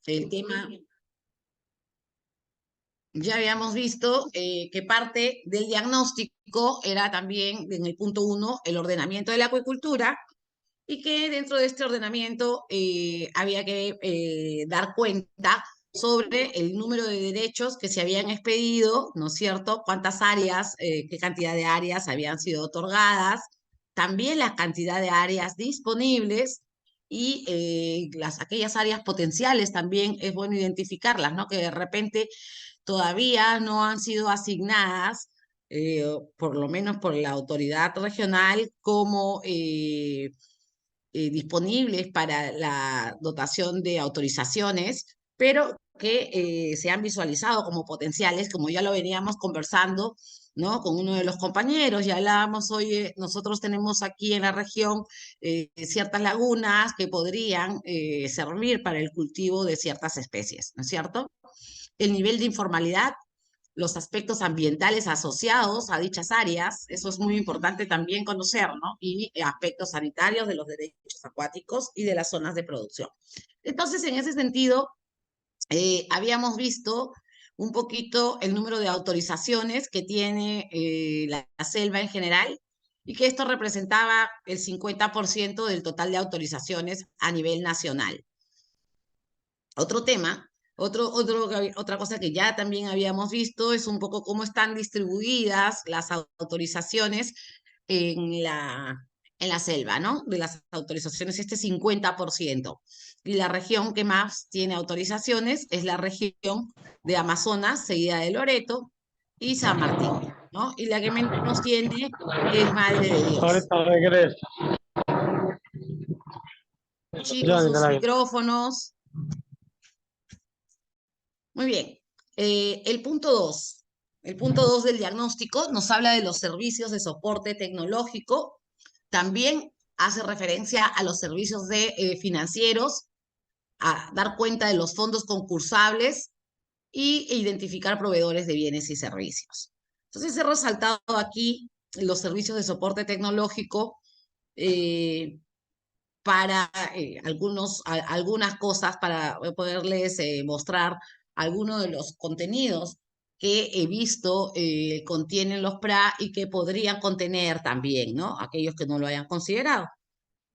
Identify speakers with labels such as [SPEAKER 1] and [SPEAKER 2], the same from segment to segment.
[SPEAKER 1] el tema, ya habíamos visto que parte del diagnóstico era también, en el punto 1, el ordenamiento de la acuicultura, y que dentro de este ordenamiento había que dar cuenta sobre el número de derechos que se habían expedido, ¿no es cierto? Cuántas áreas, qué cantidad de áreas habían sido otorgadas, también la cantidad de áreas disponibles y aquellas áreas potenciales también es bueno identificarlas, ¿no? Que de repente todavía no han sido asignadas, por lo menos por la autoridad regional, como disponibles para la dotación de autorizaciones, pero que se han visualizado como potenciales, como ya lo veníamos conversando, ¿no? Con uno de los compañeros, ya hablábamos, oye, nosotros tenemos aquí en la región ciertas lagunas que podrían servir para el cultivo de ciertas especies, ¿no es cierto? El nivel de informalidad, los aspectos ambientales asociados a dichas áreas, eso es muy importante también conocer, ¿no? Y aspectos sanitarios de los derechos acuáticos y de las zonas de producción. Entonces, en ese sentido, habíamos visto un poquito el número de autorizaciones que tiene la selva en general y que esto representaba el 50% del total de autorizaciones a nivel nacional. Otro tema, otra cosa que ya también habíamos visto es un poco cómo están distribuidas las autorizaciones en en la selva, ¿no? De las autorizaciones, este 50%. Y la región que más tiene autorizaciones es la región de Amazonas, seguida de Loreto y San Martín, ¿no? Y la que menos tiene es Madre de Dios.
[SPEAKER 2] Ahorita regreso. Ya,
[SPEAKER 1] Chicos, sus
[SPEAKER 2] Nicolai.
[SPEAKER 1] micrófonos. Muy bien. El punto 2. El punto 2 del diagnóstico nos habla de los servicios de soporte tecnológico. También hace referencia a los servicios financieros, a dar cuenta de los fondos concursables e identificar proveedores de bienes y servicios. Entonces, he resaltado aquí los servicios de soporte tecnológico eh, para algunas cosas, para poderles mostrar algunos de los contenidos que he visto contienen los PRA y que podrían contener también, ¿no? Aquellos que no lo hayan considerado.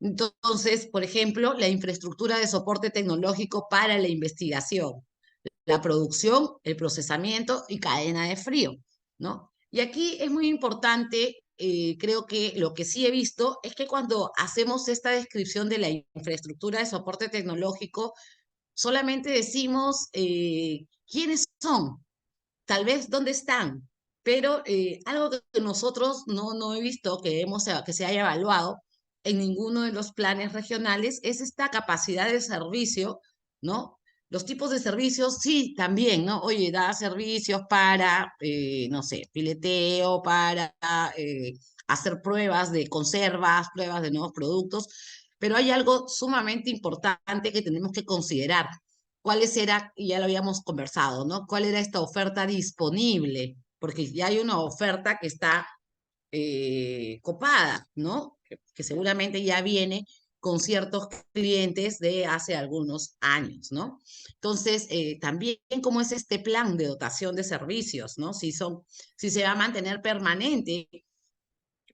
[SPEAKER 1] Entonces, por ejemplo, la infraestructura de soporte tecnológico para la investigación, la producción, el procesamiento y cadena de frío, ¿no? Y aquí es muy importante, creo que lo que sí he visto es que cuando hacemos esta descripción de la infraestructura de soporte tecnológico, solamente decimos quiénes son, tal vez dónde están, pero algo que nosotros no he visto que se haya evaluado en ninguno de los planes regionales es esta capacidad de servicio, ¿no? Los tipos de servicios, sí, también, ¿no? Oye, da servicios para, no sé, fileteo, para hacer pruebas de conservas, pruebas de nuevos productos, pero hay algo sumamente importante que tenemos que considerar. ¿Cuáles era, y ya lo habíamos conversado, ¿no? ¿Cuál era esta oferta disponible? Porque ya hay una oferta que está copada, ¿no? Que seguramente ya viene con ciertos clientes de hace algunos años, ¿no? Entonces, también cómo es este plan de dotación de servicios, ¿no? Si se va a mantener permanente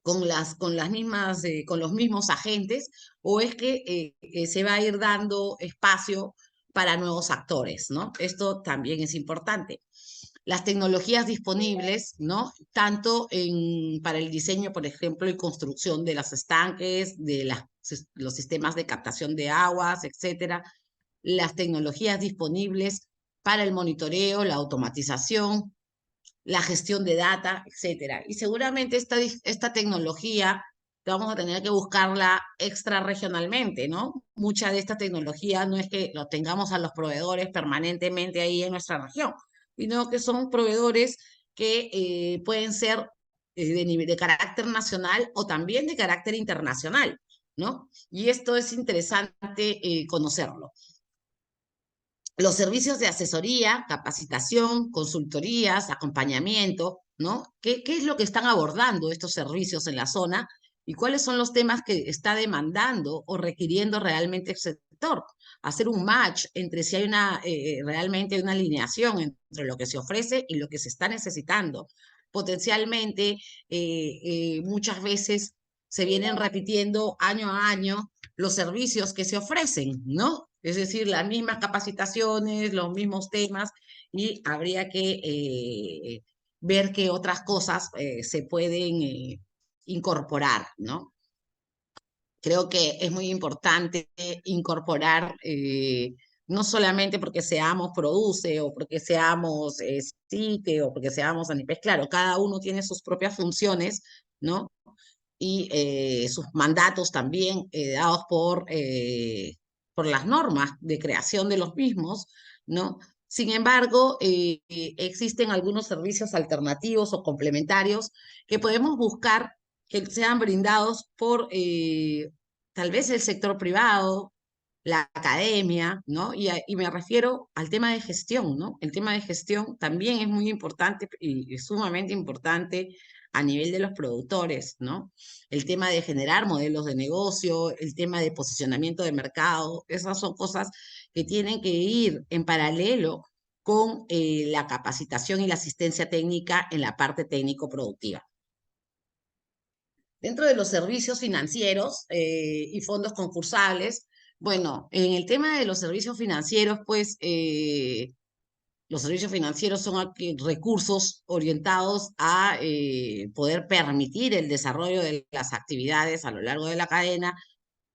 [SPEAKER 1] con las mismas, con los mismos agentes, o es que se va a ir dando espacio para nuevos actores, ¿no? Esto también es importante. Las tecnologías disponibles, ¿no? Tanto para el diseño, por ejemplo, y construcción de los estanques, los sistemas de captación de aguas, etcétera. Las tecnologías disponibles para el monitoreo, la automatización, la gestión de data, etcétera. Y seguramente esta tecnología vamos a tener que buscarla extrarregionalmente, ¿no? Mucha de esta tecnología no es que lo tengamos a los proveedores permanentemente ahí en nuestra región, sino que son proveedores que pueden ser de carácter nacional o también de carácter internacional, ¿no? Y esto es interesante conocerlo. Los servicios de asesoría, capacitación, consultorías, acompañamiento, ¿no? ¿Qué es lo que están abordando estos servicios en la zona? y cuáles son los temas que está demandando o requiriendo realmente el sector. Hacer un match entre si hay realmente una alineación entre lo que se ofrece y lo que se está necesitando. Potencialmente, muchas veces se vienen repitiendo año a año los servicios que se ofrecen, ¿no? Es decir, las mismas capacitaciones, los mismos temas, y habría que ver qué otras cosas se pueden incorporar, ¿no? Creo que es muy importante incorporar, no solamente porque seamos Produce o porque seamos CITE o porque seamos ANIPES, claro, cada uno tiene sus propias funciones, ¿no? Y sus mandatos también dados por las normas de creación de los mismos, ¿no? Sin embargo, existen algunos servicios alternativos o complementarios que podemos buscar que sean brindados por tal vez el sector privado, la academia, ¿no? Y me refiero al tema de gestión, ¿no? El tema de gestión también es muy importante y sumamente importante a nivel de los productores, ¿no? El tema de generar modelos de negocio, el tema de posicionamiento de mercado, esas son cosas que tienen que ir en paralelo con la capacitación y la asistencia técnica en la parte técnico-productiva. Dentro de los servicios financieros y fondos concursables, bueno, en el tema de los servicios financieros, pues los servicios financieros son recursos orientados a poder permitir el desarrollo de las actividades a lo largo de la cadena,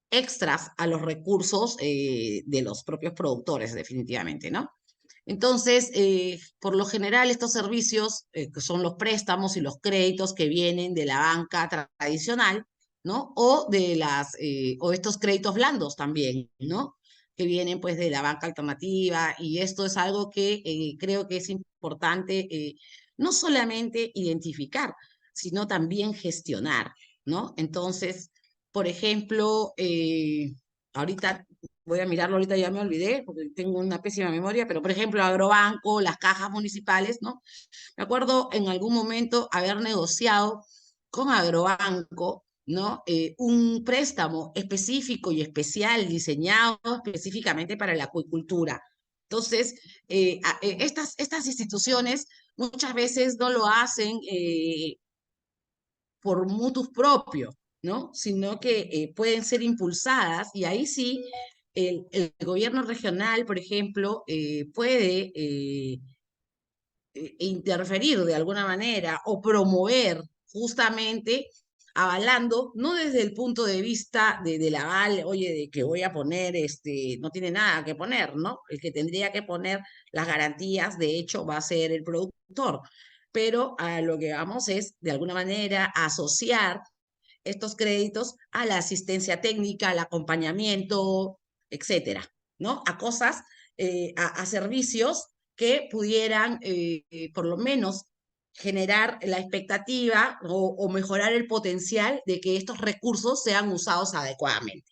[SPEAKER 1] extras a los recursos de los propios productores, definitivamente, ¿no? Entonces, por lo general, estos servicios, que son los préstamos y los créditos que vienen de la banca tradicional, ¿no? O estos créditos blandos también, ¿no? Que vienen pues de la banca alternativa, y esto es algo que creo que es importante no solamente identificar, sino también gestionar, ¿no? Entonces, por ejemplo, ahorita voy a mirarlo, ahorita ya me olvidé porque tengo una pésima memoria, pero por ejemplo, Agrobanco, las cajas municipales, ¿no? Me acuerdo en algún momento haber negociado con Agrobanco, ¿no? Un préstamo específico y especial diseñado específicamente para la acuicultura. Entonces, estas instituciones muchas veces no lo hacen por mutus propio, ¿no? Sino que pueden ser impulsadas, y ahí sí el gobierno regional, por ejemplo, puede interferir de alguna manera o promover justamente avalando, no desde el punto de vista del aval, oye, de que voy a poner, no tiene nada que poner, ¿no? El que tendría que poner las garantías, de hecho, va a ser el productor. Pero a lo que vamos es, de alguna manera, asociar estos créditos a la asistencia técnica, al acompañamiento, etcétera, ¿no? A cosas, a servicios que pudieran, por lo menos, generar la expectativa o mejorar el potencial de que estos recursos sean usados adecuadamente,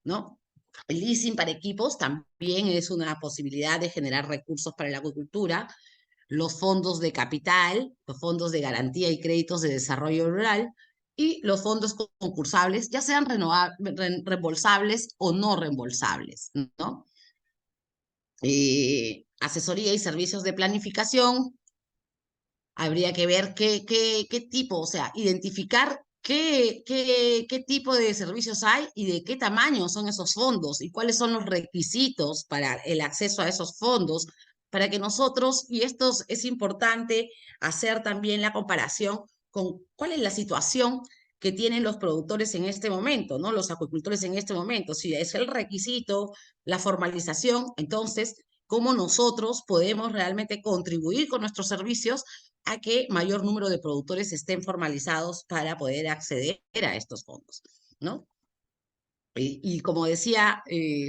[SPEAKER 1] ¿no? El leasing para equipos también es una posibilidad de generar recursos para la acuicultura. Los fondos de capital, los fondos de garantía y créditos de desarrollo rural, y los fondos concursables, ya sean reembolsables o no reembolsables, ¿no? Asesoría y servicios de planificación, habría que ver qué tipo, o sea, identificar qué tipo de servicios hay y de qué tamaño son esos fondos y cuáles son los requisitos para el acceso a esos fondos, para que nosotros, y esto es importante, hacer también la comparación con cuál es la situación que tienen los productores en este momento, ¿no? Los acuicultores en este momento. Si es el requisito, la formalización, entonces, ¿cómo nosotros podemos realmente contribuir con nuestros servicios a que mayor número de productores estén formalizados para poder acceder a estos fondos, ¿no? Y como decía,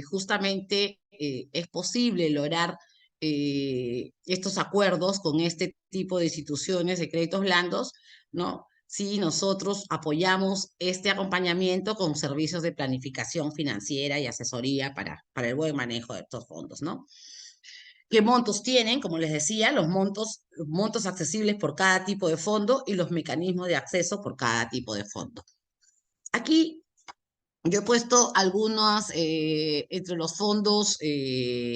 [SPEAKER 1] justamente es posible lograr estos acuerdos con este tipo de instituciones de créditos blandos, ¿no? Si nosotros apoyamos este acompañamiento con servicios de planificación financiera y asesoría para el buen manejo de estos fondos, ¿no? ¿Qué montos tienen? Como les decía, los montos accesibles por cada tipo de fondo y los mecanismos de acceso por cada tipo de fondo. Aquí yo he puesto algunos, entre los fondos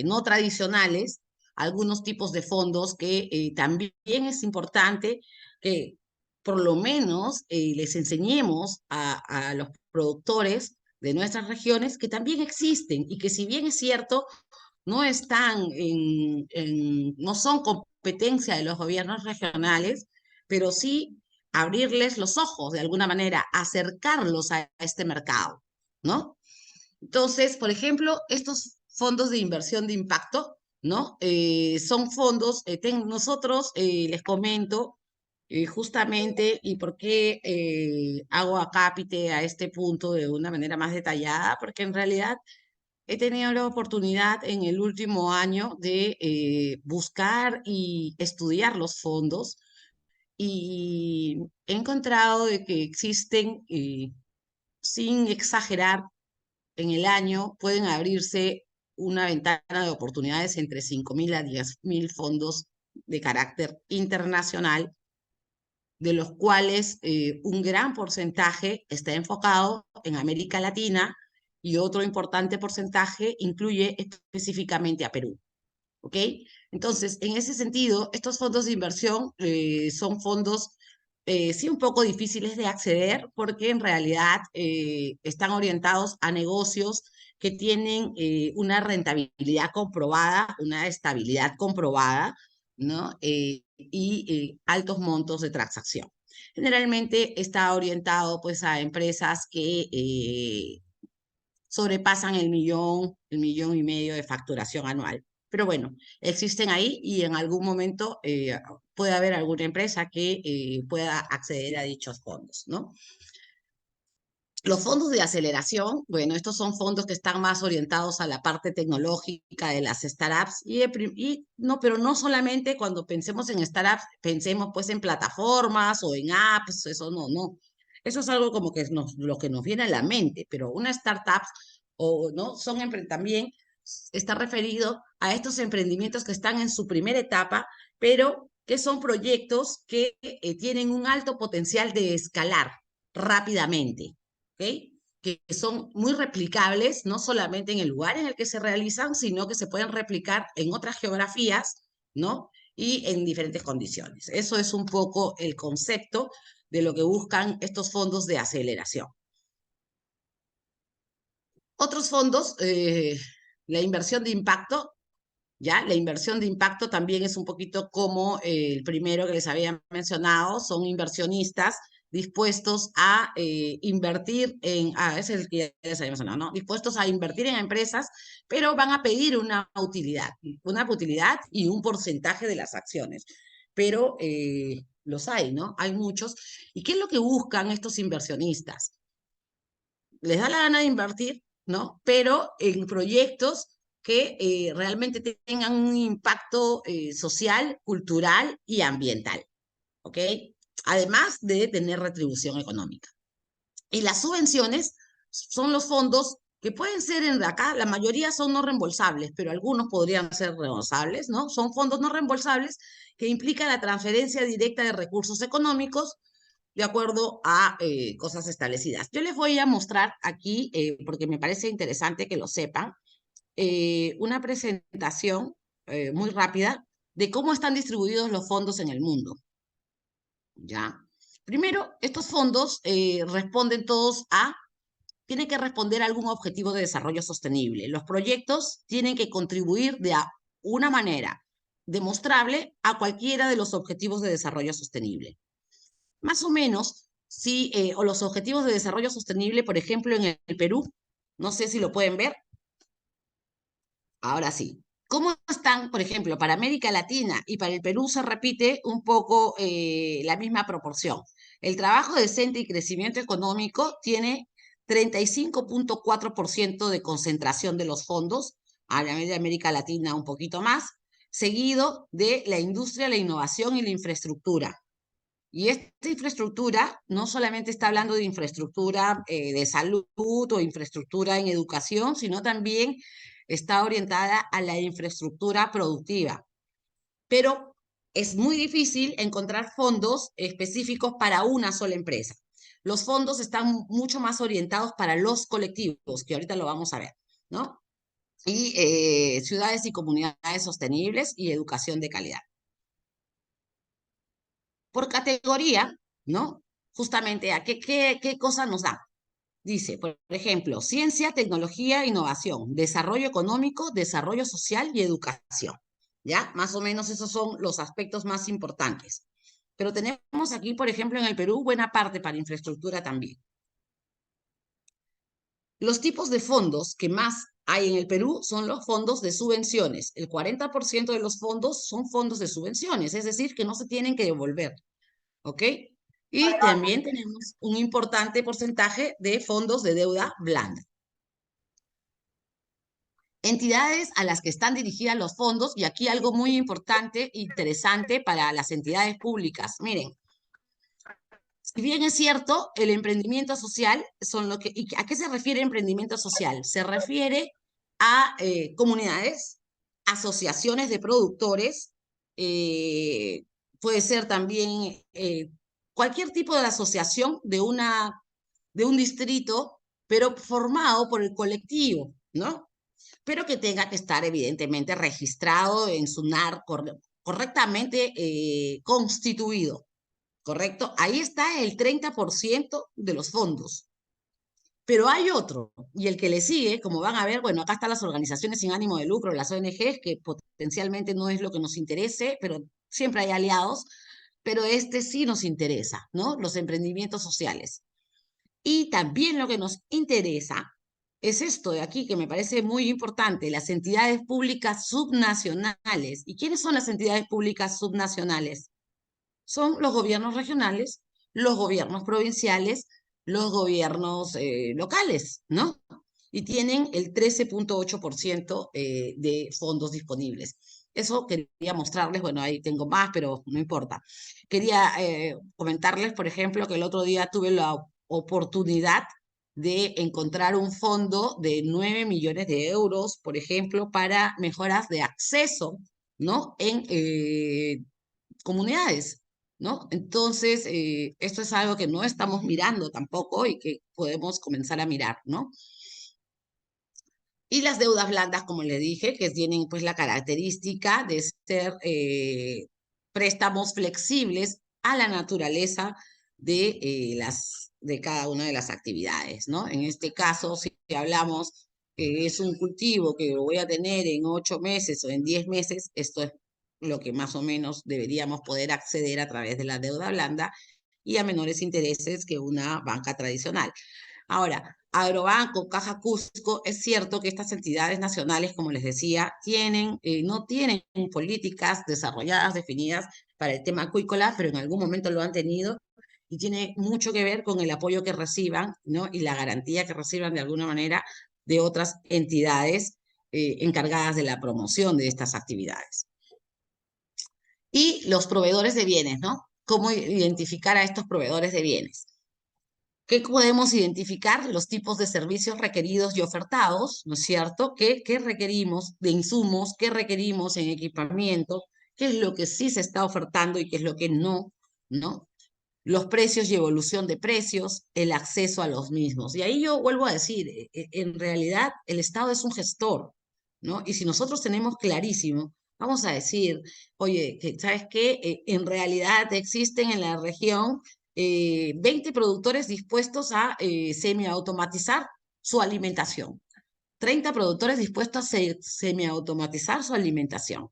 [SPEAKER 1] no tradicionales, algunos tipos de fondos que también es importante que por lo menos les enseñemos a los productores de nuestras regiones que también existen y que si bien es cierto, no están no son competencia de los gobiernos regionales, pero sí abrirles los ojos de alguna manera, acercarlos a este mercado, ¿no? Entonces, por ejemplo, estos fondos de inversión de impacto, ¿no? Son fondos, nosotros les comento justamente y por qué hago acápite a este punto de una manera más detallada, porque en realidad he tenido la oportunidad en el último año de buscar y estudiar los fondos y he encontrado de que existen, sin exagerar, en el año pueden abrirse una ventana de oportunidades entre 5.000 a 10.000 fondos de carácter internacional, de los cuales un gran porcentaje está enfocado en América Latina y otro importante porcentaje incluye específicamente a Perú. ¿Ok? Entonces, en ese sentido, estos fondos de inversión son fondos, sí, un poco difíciles de acceder porque en realidad están orientados a negocios que tienen una rentabilidad comprobada, una estabilidad comprobada, ¿no? Y altos montos de transacción. Generalmente está orientado pues a empresas que sobrepasan el millón y medio de facturación anual. Pero bueno, existen ahí y en algún momento puede haber alguna empresa que pueda acceder a dichos fondos, ¿no? Los fondos de aceleración, bueno, estos son fondos que están más orientados a la parte tecnológica de las startups y no, pero no solamente cuando pensemos en startups, pensemos pues en plataformas o en apps, eso no, no. Eso es algo como que lo que nos viene a la mente, pero una startup o no son también está referido a estos emprendimientos que están en su primera etapa, pero que son proyectos que tienen un alto potencial de escalar rápidamente. ¿Ok? Que son muy replicables, no solamente en el lugar en el que se realizan, sino que se pueden replicar en otras geografías, ¿no? Y en diferentes condiciones. Eso es un poco el concepto de lo que buscan estos fondos de aceleración. Otros fondos, la inversión de impacto, ¿ya? La inversión de impacto también es un poquito como el primero que les había mencionado, son inversionistas dispuestos a invertir ese es el que ya les había mencionado, ¿no? Dispuestos a invertir en empresas, pero van a pedir una utilidad y un porcentaje de las acciones. Pero los hay, ¿no? Hay muchos. ¿Y qué es lo que buscan estos inversionistas? Les da la gana de invertir, ¿no? Pero en proyectos que realmente tengan un impacto social, cultural y ambiental, ¿ok? Además de tener retribución económica. Y las subvenciones son los fondos que pueden ser acá, la mayoría son no reembolsables, pero algunos podrían ser reembolsables, ¿no? Son fondos no reembolsables que implican la transferencia directa de recursos económicos de acuerdo a cosas establecidas. Yo les voy a mostrar aquí, porque me parece interesante que lo sepan, una presentación muy rápida de cómo están distribuidos los fondos en el mundo. ¿Ya? Primero, estos fondos responden todos tienen que responder a algún objetivo de desarrollo sostenible. Los proyectos tienen que contribuir de una manera demostrable a cualquiera de los objetivos de desarrollo sostenible. Más o menos, sí, o los objetivos de desarrollo sostenible, por ejemplo, en el Perú, no sé si lo pueden ver, ahora sí. ¿Cómo están, por ejemplo, para América Latina y para el Perú se repite un poco la misma proporción? El trabajo decente y crecimiento económico tiene 35.4% de concentración de los fondos, a la de América Latina un poquito más, seguido de la industria, la innovación y la infraestructura. Y esta infraestructura no solamente está hablando de infraestructura de salud o infraestructura en educación, sino también está orientada a la infraestructura productiva. Pero es muy difícil encontrar fondos específicos para una sola empresa. los fondos están mucho más orientados para los colectivos, que ahorita lo vamos a ver, ¿no? Y ciudades y comunidades sostenibles y educación de calidad. Por categoría, ¿no? Justamente, ¿a qué cosa nos da? Dice, por ejemplo, ciencia, tecnología, innovación, desarrollo económico, desarrollo social y educación. ¿Ya? Más o menos esos son los aspectos más importantes. Pero tenemos aquí, por ejemplo, en el Perú, buena parte para infraestructura también. Los tipos de fondos que más hay en el Perú son los fondos de subvenciones. El 40% de los fondos son fondos de subvenciones, es decir, que no se tienen que devolver. ¿Ok? Y también tenemos un importante porcentaje de fondos de deuda blanda. Entidades a las que están dirigidas los fondos, y aquí algo muy importante, interesante para las entidades públicas. Miren, si bien es cierto, el emprendimiento social son lo que... ¿Y a qué se refiere emprendimiento social? Se refiere a comunidades, asociaciones de productores, eh, puede ser también cualquier tipo de asociación de un distrito, pero formado por el colectivo, ¿no? Pero que tenga que estar evidentemente registrado en SUNAR, correctamente constituido. ¿Correcto? Ahí está el 30% de los fondos. Pero hay otro, y el que le sigue, como van a ver, bueno, acá están las organizaciones sin ánimo de lucro, las ONGs, que potencialmente no es lo que nos interese, pero siempre hay aliados, pero este sí nos interesa, ¿no? Los emprendimientos sociales. Y también lo que nos interesa es esto de aquí, que me parece muy importante, las entidades públicas subnacionales. ¿Y quiénes son las entidades públicas subnacionales? Son los gobiernos regionales, los gobiernos provinciales, los gobiernos locales, ¿no? Y tienen el 13.8% de fondos disponibles. Eso quería mostrarles, bueno, ahí tengo más, pero no importa. Quería comentarles, por ejemplo, que el otro día tuve la oportunidad de encontrar un fondo de 9 millones de euros, por ejemplo, para mejoras de acceso, ¿no? En comunidades, ¿no? Entonces, esto es algo que no estamos mirando tampoco y que podemos comenzar a mirar, ¿no? Y las deudas blandas, como le dije, que tienen pues la característica de ser préstamos flexibles a la naturaleza de cada una de las actividades, ¿no? En este caso, si hablamos que es un cultivo que lo voy a tener en 8 meses o en 10 meses, esto es lo que más o menos deberíamos poder acceder a través de la deuda blanda y a menores intereses que una banca tradicional. Ahora, Agrobanco, Caja Cusco, es cierto que estas entidades nacionales, como les decía, no tienen políticas desarrolladas, definidas para el tema acuícola, pero en algún momento lo han tenido y tiene mucho que ver con el apoyo que reciban, ¿no? Y la garantía que reciban de alguna manera de otras entidades encargadas de la promoción de estas actividades. Y los proveedores de bienes, ¿no? ¿Cómo identificar a estos proveedores de bienes? ¿Qué podemos identificar? Los tipos de servicios requeridos y ofertados, ¿no es cierto? ¿Qué requerimos de insumos? ¿Qué requerimos en equipamiento? ¿Qué es lo que sí se está ofertando y qué es lo que no? ¿No? Los precios y evolución de precios, el acceso a los mismos. Y ahí yo vuelvo a decir, en realidad el Estado es un gestor, ¿no? Y si nosotros tenemos clarísimo, vamos a decir, oye, ¿sabes qué? En realidad existen en la región 20 productores dispuestos a semiautomatizar su alimentación. 30 productores dispuestos a semiautomatizar su alimentación,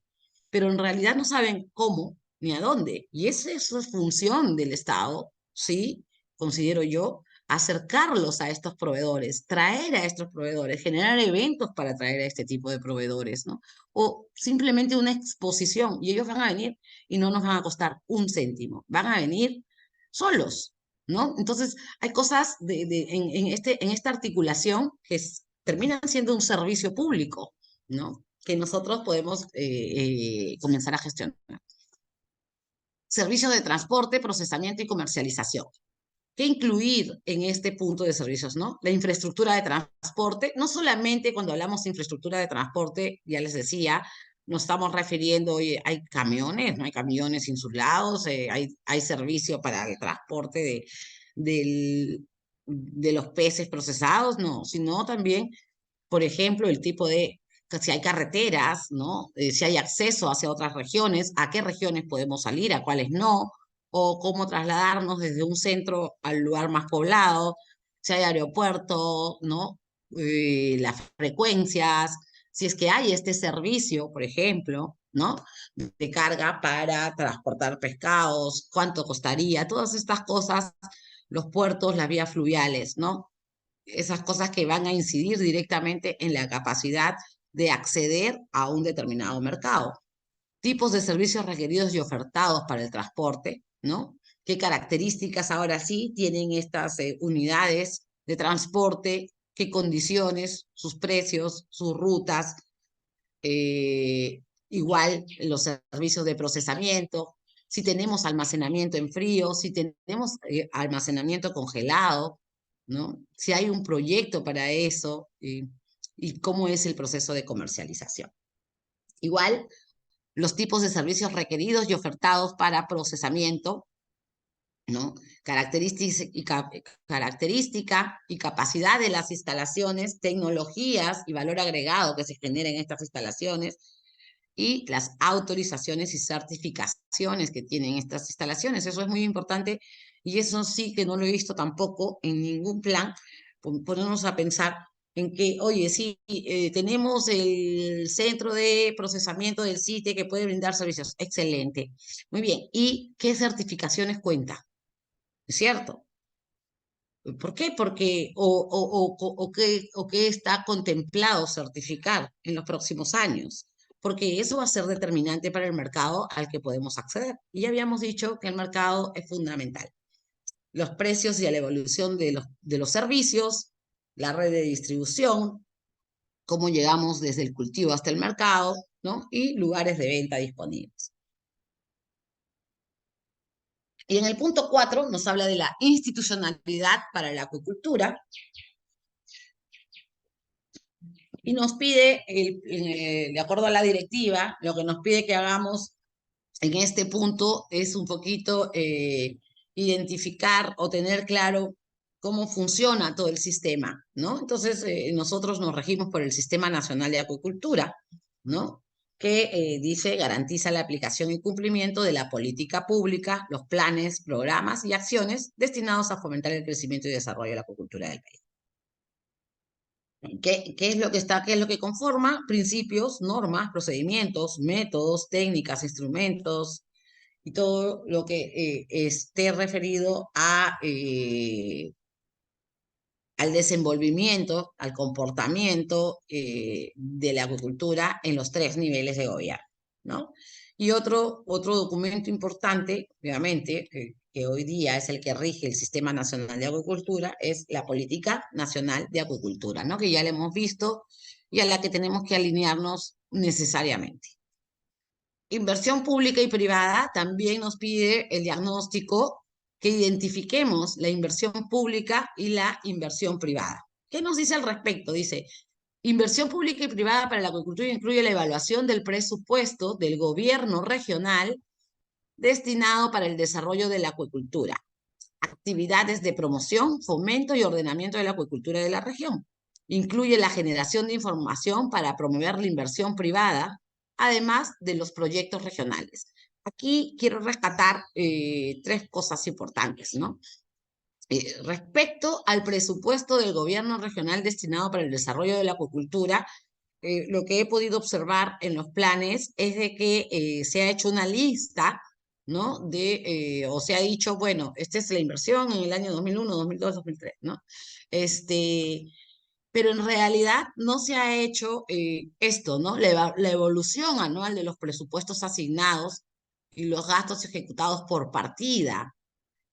[SPEAKER 1] pero en realidad no saben cómo ni a dónde. Y eso es función del Estado, ¿sí? Considero yo, acercarlos a estos proveedores, traer a estos proveedores, generar eventos para traer a este tipo de proveedores, ¿no? O simplemente una exposición y ellos van a venir y no nos van a costar un céntimo, van a venir solos, ¿no? Entonces, hay cosas en esta articulación que terminan siendo un servicio público, ¿no? Que nosotros podemos comenzar a gestionar. Servicios de transporte, procesamiento y comercialización. ¿Qué incluir en este punto de servicios, no? La infraestructura de transporte, no solamente cuando hablamos de infraestructura de transporte, ya les decía, nos estamos refiriendo, oye, hay camiones, no hay camiones insulados, hay servicio para el transporte de los peces procesados, no, sino también, por ejemplo, el tipo de, si hay carreteras, ¿no? Si hay acceso hacia otras regiones, a qué regiones podemos salir, a cuáles no, o cómo trasladarnos desde un centro al lugar más poblado, si hay aeropuerto, ¿no? Las frecuencias, si es que hay este servicio, por ejemplo, ¿no? De carga para transportar pescados, cuánto costaría, todas estas cosas, los puertos, las vías fluviales, ¿no? Esas cosas que van a incidir directamente en la capacidad de acceder a un determinado mercado. Tipos de servicios requeridos y ofertados para el transporte, ¿no? ¿Qué características ahora sí tienen estas unidades de transporte? ¿Qué condiciones? Sus precios, sus rutas, igual los servicios de procesamiento, si tenemos almacenamiento en frío, si tenemos almacenamiento congelado, ¿no? Si hay un proyecto para eso y cómo es el proceso de comercialización. Igual, los tipos de servicios requeridos y ofertados para procesamiento, ¿no? Característica y capacidad de las instalaciones, tecnologías y valor agregado que se generen en estas instalaciones, y las autorizaciones y certificaciones que tienen estas instalaciones. Eso es muy importante y eso sí que no lo he visto tampoco en ningún plan. Ponernos a pensar en que, oye, sí, tenemos el centro de procesamiento del CITE que puede brindar servicios. Excelente. Muy bien. ¿Y qué certificaciones cuenta? ¿Es cierto? ¿Por qué? Porque, o qué está contemplado certificar en los próximos años, porque eso va a ser determinante para el mercado al que podemos acceder. Y ya habíamos dicho que el mercado es fundamental. Los precios y la evolución de los servicios, la red de distribución, cómo llegamos desde el cultivo hasta el mercado, ¿no? Y lugares de venta disponibles. Y en el punto 4 nos habla de la institucionalidad para la acuicultura, y nos pide, de acuerdo a la directiva, lo que nos pide que hagamos en este punto es un poquito identificar o tener claro cómo funciona todo el sistema, ¿no? Entonces, nosotros nos regimos por el Sistema Nacional de Acuicultura, ¿no? Que dice, garantiza la aplicación y cumplimiento de la política pública, los planes, programas y acciones destinados a fomentar el crecimiento y desarrollo de la acuicultura del país. ¿Qué es lo que está, qué es lo que conforma? Principios, normas, procedimientos, métodos, técnicas, instrumentos y todo lo que esté referido al desenvolvimiento, al comportamiento de la agricultura en los 3 niveles de gobierno, ¿no? Y otro documento importante, obviamente, que hoy día es el que rige el Sistema Nacional de Acuicultura, es la Política Nacional de Acuicultura, ¿no? Que ya la hemos visto y a la que tenemos que alinearnos necesariamente. Inversión pública y privada también nos pide el diagnóstico que identifiquemos la inversión pública y la inversión privada. ¿Qué nos dice al respecto? Dice, inversión pública y privada para la acuicultura incluye la evaluación del presupuesto del gobierno regional destinado para el desarrollo de la acuicultura, actividades de promoción, fomento y ordenamiento de la acuicultura de la región. Incluye la generación de información para promover la inversión privada, además de los proyectos regionales. Aquí quiero rescatar 3 cosas importantes, ¿no? Respecto al presupuesto del gobierno regional destinado para el desarrollo de la acuicultura, lo que he podido observar en los planes es de que se ha hecho una lista, ¿no? O se ha dicho, bueno, esta es la inversión en el año 2001, 2002, 2003, ¿no? Pero en realidad no se ha hecho esto, ¿no? La evolución anual de los presupuestos asignados y los gastos ejecutados por partida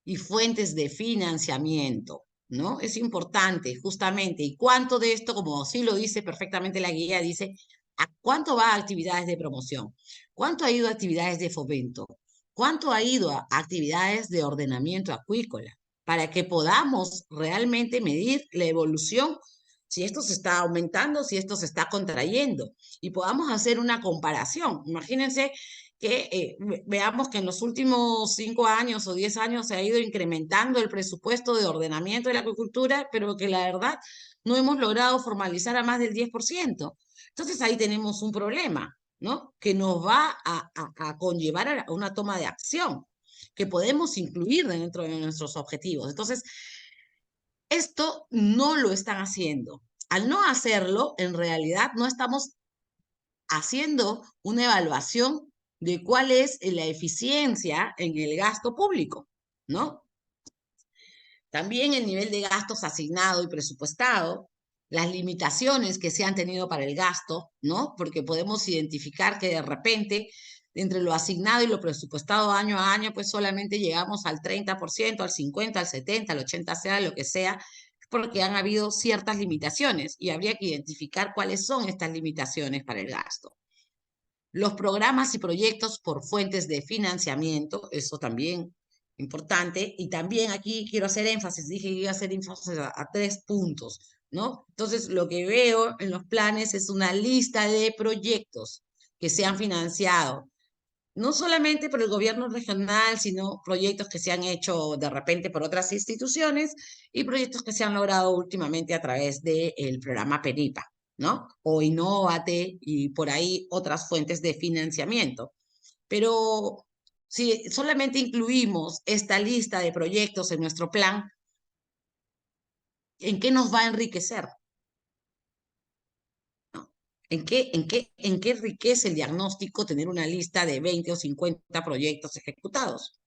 [SPEAKER 1] y fuentes de financiamiento, ¿no? Es importante, justamente. ¿Y cuánto de esto, como sí lo dice perfectamente la guía, dice, ¿a cuánto va a actividades de promoción? ¿Cuánto ha ido a actividades de fomento? ¿Cuánto ha ido a actividades de ordenamiento acuícola? Para que podamos realmente medir la evolución si esto se está aumentando, si esto se está contrayendo, y podamos hacer una comparación. Imagínense que veamos que en los últimos 5 años o 10 años se ha ido incrementando el presupuesto de ordenamiento de la acuicultura, pero que la verdad no hemos logrado formalizar a más del 10%. Entonces ahí tenemos un problema, ¿no? Que nos va a conllevar a una toma de acción que podemos incluir dentro de nuestros objetivos. Entonces, esto no lo están haciendo. Al no hacerlo, en realidad no estamos haciendo una evaluación de cuál es la eficiencia en el gasto público, ¿no? También el nivel de gastos asignado y presupuestado, las limitaciones que se han tenido para el gasto, ¿no? Porque podemos identificar que de repente, entre lo asignado y lo presupuestado año a año, pues solamente llegamos al 30%, al 50%, al 70%, al 80%, sea lo que sea, porque han habido ciertas limitaciones y habría que identificar cuáles son estas limitaciones para el gasto. Los programas y proyectos por fuentes de financiamiento, eso también importante. Y también aquí quiero hacer énfasis, dije que iba a hacer énfasis a 3 puntos, ¿no? Entonces, lo que veo en los planes es una lista de proyectos que se han financiado, no solamente por el gobierno regional, sino proyectos que se han hecho de repente por otras instituciones y proyectos que se han logrado últimamente a través del programa PENIPA, ¿no? O Innovate y por ahí otras fuentes de financiamiento. Pero si solamente incluimos esta lista de proyectos en nuestro plan, ¿en qué nos va a enriquecer? ¿No? ¿En qué enriquece el diagnóstico tener una lista de 20 o 50 proyectos ejecutados?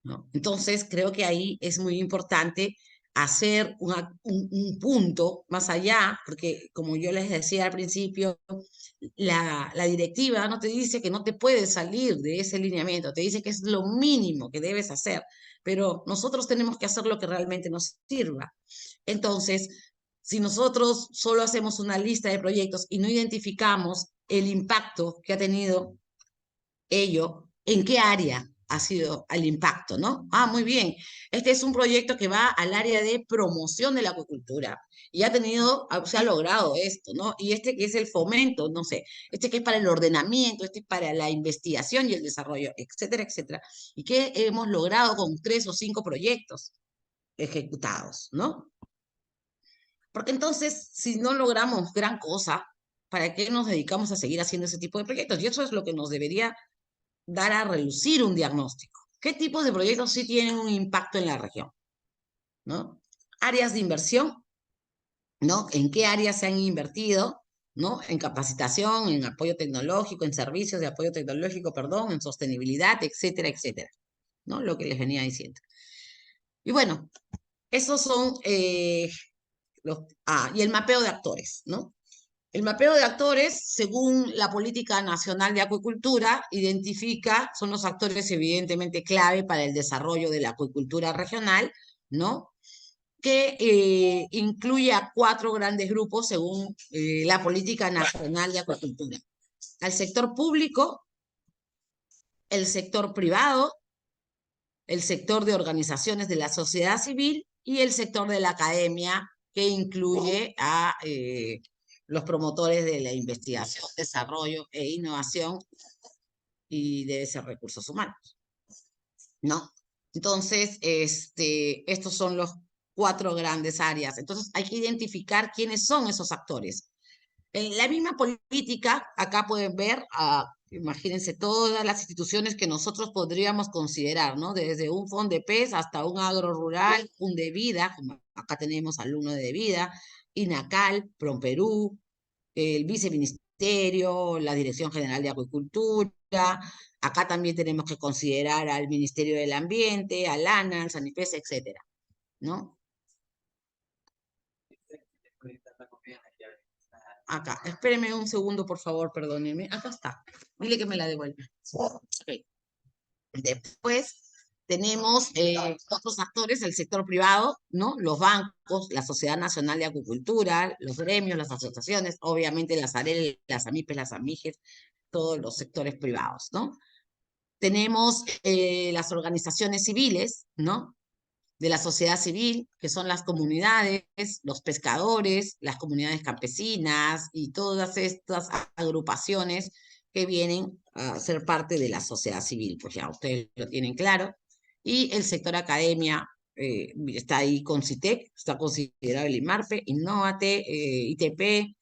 [SPEAKER 1] ¿No? Entonces, creo que ahí es muy importante hacer un punto más allá, porque como yo les decía al principio, la directiva no te dice que no te puedes salir de ese lineamiento, te dice que es lo mínimo que debes hacer, pero nosotros tenemos que hacer lo que realmente nos sirva. Entonces, si nosotros solo hacemos una lista de proyectos y no identificamos el impacto que ha tenido ello, ¿en qué área ha sido el impacto, no? Ah, muy bien. Este es un proyecto que va al área de promoción de la acuicultura y se ha logrado esto, ¿no? Y este que es el fomento, no sé, este que es para el ordenamiento, este es para la investigación y el desarrollo, etcétera, etcétera. Y que hemos logrado con 3 o 5 proyectos ejecutados, ¿no? Porque entonces, si no logramos gran cosa, ¿para qué nos dedicamos a seguir haciendo ese tipo de proyectos? Y eso es lo que nos debería dar a relucir un diagnóstico. ¿Qué tipos de proyectos sí tienen un impacto en la región? ¿No? Áreas de inversión, ¿no? ¿En qué áreas se han invertido? ¿No? En capacitación, en apoyo tecnológico, en servicios de apoyo tecnológico, perdón, en sostenibilidad, etcétera, etcétera, ¿no? Lo que les venía diciendo. Y bueno, esos son y el mapeo de actores, ¿no? El mapeo de actores, según la Política Nacional de Acuicultura, son los actores evidentemente clave para el desarrollo de la acuicultura regional, ¿no? Que incluye a 4 grandes grupos según la Política Nacional de Acuicultura. Al sector público, el sector privado, el sector de organizaciones de la sociedad civil y el sector de la academia, que incluye a los promotores de la investigación, desarrollo e innovación y de esos recursos humanos, ¿no? Entonces, estos son los 4 grandes áreas. Entonces, hay que identificar quiénes son esos actores. En la misma política, acá pueden ver, imagínense, todas las instituciones que nosotros podríamos considerar, ¿no? Desde un FONDEPES hasta un agro rural, un DEVIDA, como acá tenemos al uno de DEVIDA, INACAL, PROMPERÚ, el viceministerio, la Dirección General de Acuicultura. Acá también tenemos que considerar al Ministerio del Ambiente, al ANA, al SANIPES, etcétera, ¿no? Acá, espéreme un segundo, por favor, perdóneme. Acá está. Dile que me la devuelva. Okay. Después tenemos otros actores del sector privado, ¿no? Los bancos, la Sociedad Nacional de Acuicultura, los gremios, las asociaciones, obviamente las AREL, las AMIPES, las AMIGES, todos los sectores privados, ¿no? Tenemos las organizaciones civiles, ¿no? de la sociedad civil, que son las comunidades, los pescadores, las comunidades campesinas y todas estas agrupaciones que vienen a ser parte de la sociedad civil, pues ya ustedes lo tienen claro. Y el sector academia está ahí con CITEC, está considerado el IMARPE, Innovate, ITP,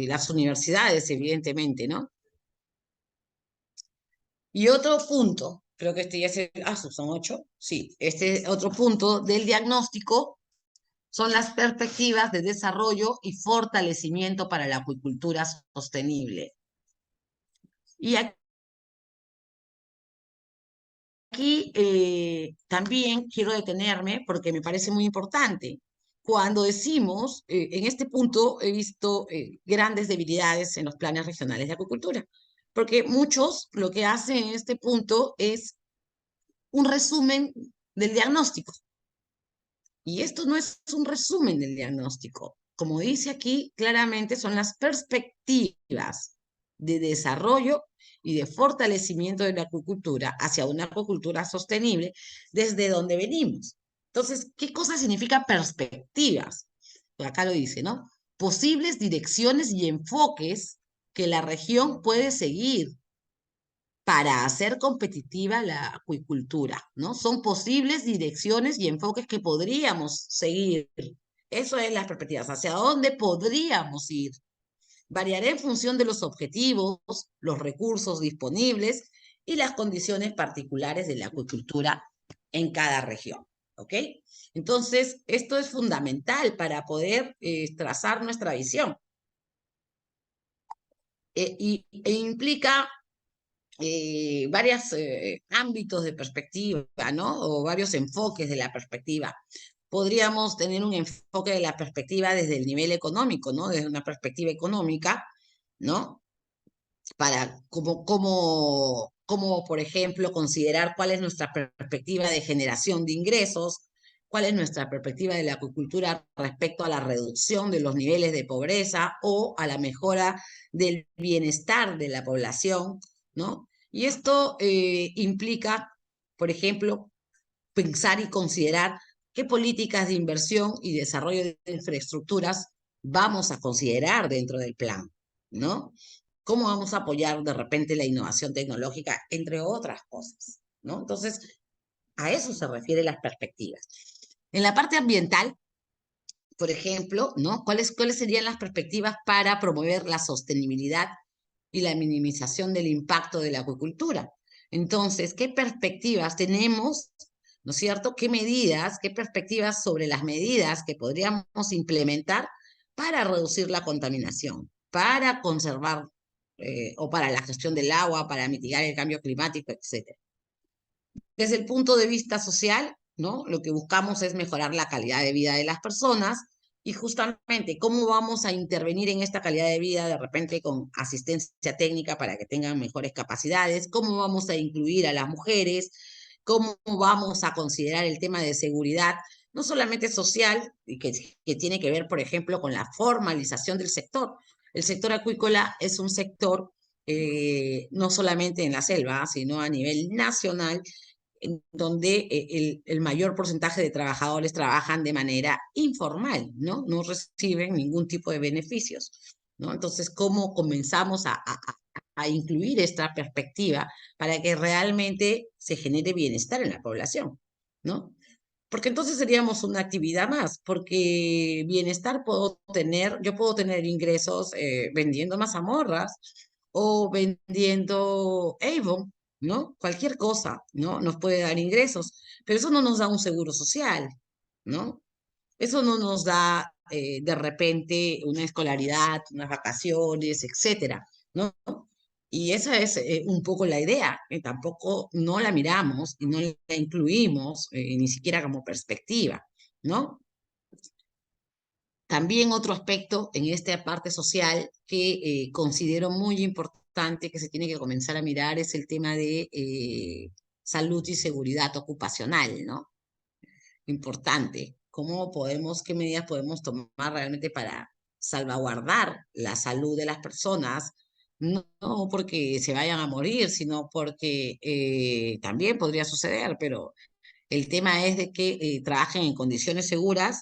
[SPEAKER 1] las universidades, evidentemente, ¿no? Y otro punto, creo que este ya se... Ah, son 8. Sí, este otro punto del diagnóstico son las perspectivas de desarrollo y fortalecimiento para la acuicultura sostenible. Y aquí también quiero detenerme porque me parece muy importante. Cuando decimos, en este punto he visto grandes debilidades en los planes regionales de acuicultura, porque muchos lo que hacen en este punto es un resumen del diagnóstico. Y esto no es un resumen del diagnóstico. Como dice aquí, claramente son las perspectivas de desarrollo y de fortalecimiento de la acuicultura hacia una acuicultura sostenible desde donde venimos. Entonces, ¿qué cosa significa perspectivas? Pues acá lo dice, ¿no? Posibles direcciones y enfoques que la región puede seguir para hacer competitiva la acuicultura, ¿no? Son posibles direcciones y enfoques que podríamos seguir. Eso es las perspectivas, hacia dónde podríamos ir. Variará en función de los objetivos, los recursos disponibles y las condiciones particulares de la acuicultura en cada región, ¿ok? Entonces, esto es fundamental para poder trazar nuestra visión. E implica varios ámbitos de perspectiva, ¿no? O varios enfoques de la perspectiva. Podríamos tener un enfoque de la perspectiva desde el nivel económico, ¿no? Desde una perspectiva económica, ¿no? Para, como por ejemplo, considerar cuál es nuestra perspectiva de generación de ingresos, cuál es nuestra perspectiva de la acuicultura respecto a la reducción de los niveles de pobreza o a la mejora del bienestar de la población, ¿no? Y esto implica, por ejemplo, pensar y considerar qué políticas de inversión y desarrollo de infraestructuras vamos a considerar dentro del plan, ¿no? ¿Cómo vamos a apoyar de repente la innovación tecnológica, entre otras cosas, ¿no? Entonces, a eso se refieren las perspectivas. En la parte ambiental, por ejemplo, ¿no? ¿Cuáles serían las perspectivas para promover la sostenibilidad y la minimización del impacto de la acuicultura? Entonces, ¿qué perspectivas tenemos, ¿no es cierto? ¿Qué medidas, qué perspectivas sobre las medidas que podríamos implementar para reducir la contaminación, para conservar o para la gestión del agua, para mitigar el cambio climático, etcétera? Desde el punto de vista social, ¿no? Lo que buscamos es mejorar la calidad de vida de las personas y justamente cómo vamos a intervenir en esta calidad de vida de repente con asistencia técnica para que tengan mejores capacidades, cómo vamos a incluir a las mujeres, cómo vamos a considerar el tema de seguridad, no solamente social, y que tiene que ver, por ejemplo, con la formalización del sector. El sector acuícola es un sector no solamente en la selva, sino a nivel nacional, en donde el mayor porcentaje de trabajadores trabajan de manera informal, ¿no? No reciben ningún tipo de beneficios, ¿no? Entonces, ¿cómo comenzamos a incluir esta perspectiva para que realmente se genere bienestar en la población, ¿no? Porque entonces seríamos una actividad más, porque bienestar yo puedo tener ingresos vendiendo mazamorras o vendiendo Avon, ¿no? Cualquier cosa, ¿no? Nos puede dar ingresos, pero eso no nos da un seguro social, ¿no? Eso no nos da de repente una escolaridad, unas vacaciones, etcétera, ¿no? Y esa es un poco la idea, que tampoco no la miramos y no la incluimos ni siquiera como perspectiva, ¿no? También otro aspecto en esta parte social que considero muy importante que se tiene que comenzar a mirar es el tema de salud y seguridad ocupacional, ¿no? Importante. ¿Qué medidas podemos tomar realmente para salvaguardar la salud de las personas? No, no porque se vayan a morir, sino porque también podría suceder, pero El tema es de que trabajen en condiciones seguras,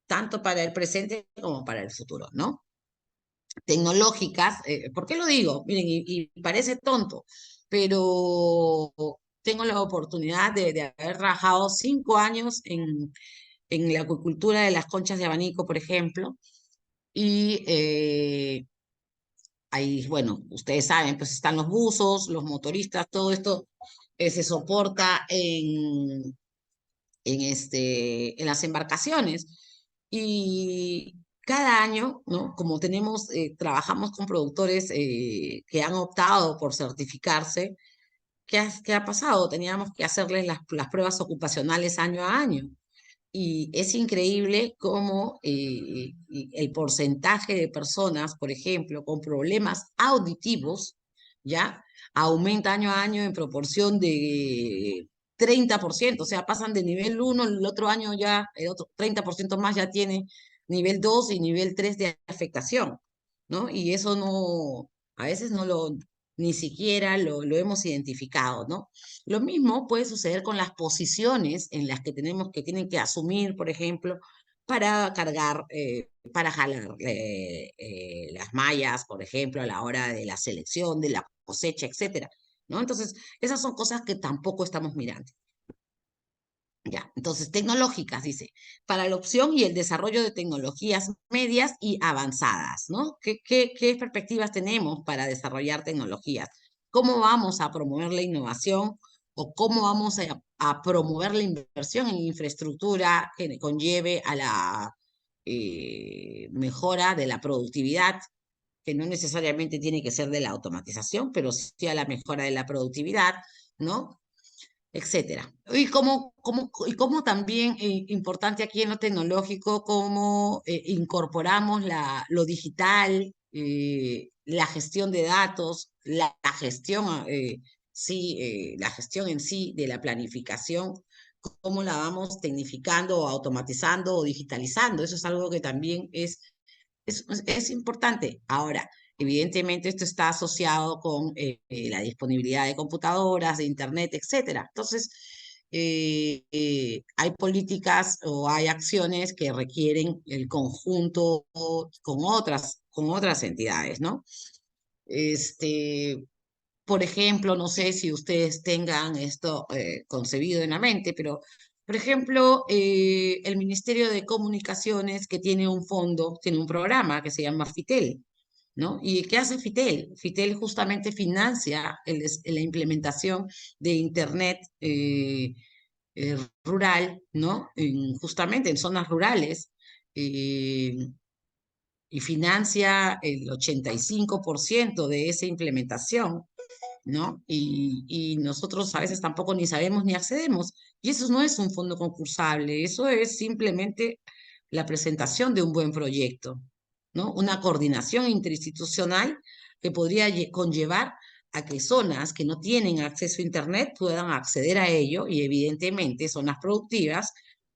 [SPEAKER 1] tanto para el presente como para el futuro, ¿no? Tecnológicas, ¿por qué lo digo? Miren, y parece tonto, pero tengo la oportunidad de haber trabajado 5 años en la acuicultura de las conchas de abanico, por ejemplo, y ahí, bueno, ustedes saben, pues están los buzos, los motoristas, todo esto se soporta en las embarcaciones. Y cada año, ¿no? Como tenemos, trabajamos con productores que han optado por certificarse, ¿qué ha pasado? Teníamos que hacerles las pruebas ocupacionales año a año. Y es increíble cómo el porcentaje de personas, por ejemplo, con problemas auditivos, ¿ya? Aumenta año a año en proporción de 30%, o sea, pasan de nivel 1, el otro año ya, el otro 30% más ya tiene nivel 2 y nivel 3 de afectación, ¿no? Y eso no, a veces no lo, ni siquiera lo hemos identificado, ¿no? Lo mismo puede suceder con las posiciones en las que tienen que asumir, por ejemplo, para cargar, para jalar las mallas, por ejemplo, a la hora de la selección, de la cosecha, etcétera, ¿no? Entonces, esas son cosas que tampoco estamos mirando. Ya, entonces, tecnológicas, dice, para la opción y el desarrollo de tecnologías medias y avanzadas, ¿no? ¿Qué perspectivas tenemos para desarrollar tecnologías? ¿Cómo vamos a promover la innovación o cómo vamos a promover la inversión en infraestructura que conlleve a la mejora de la productividad, que no necesariamente tiene que ser de la automatización, pero sí a la mejora de la productividad, ¿no? Etcétera. Y cómo también, importante aquí en lo tecnológico, cómo incorporamos lo digital, la gestión de datos, la gestión, sí, la gestión en sí de la planificación, cómo la vamos tecnificando, o automatizando o digitalizando. Eso es algo que también es importante. Ahora, evidentemente esto está asociado con la disponibilidad de computadoras, de internet, etcétera. Entonces, hay políticas o hay acciones que requieren el conjunto con otras entidades, ¿no? Este, por ejemplo, no sé si ustedes tengan esto concebido en la mente, pero, por ejemplo, el Ministerio de Comunicaciones, que tiene un fondo, tiene un programa que se llama FITEL, ¿no? ¿Y qué hace FITEL? FITEL justamente financia la implementación de Internet rural, ¿no? Justamente en zonas rurales. eh, y financia el 85% de esa implementación, ¿no? Y nosotros a veces tampoco ni sabemos ni accedemos. Y eso no es un fondo concursable, eso es simplemente la presentación de un buen proyecto, ¿no? Una coordinación interinstitucional que podría conllevar a que zonas que no tienen acceso a Internet puedan acceder a ello y evidentemente zonas productivas,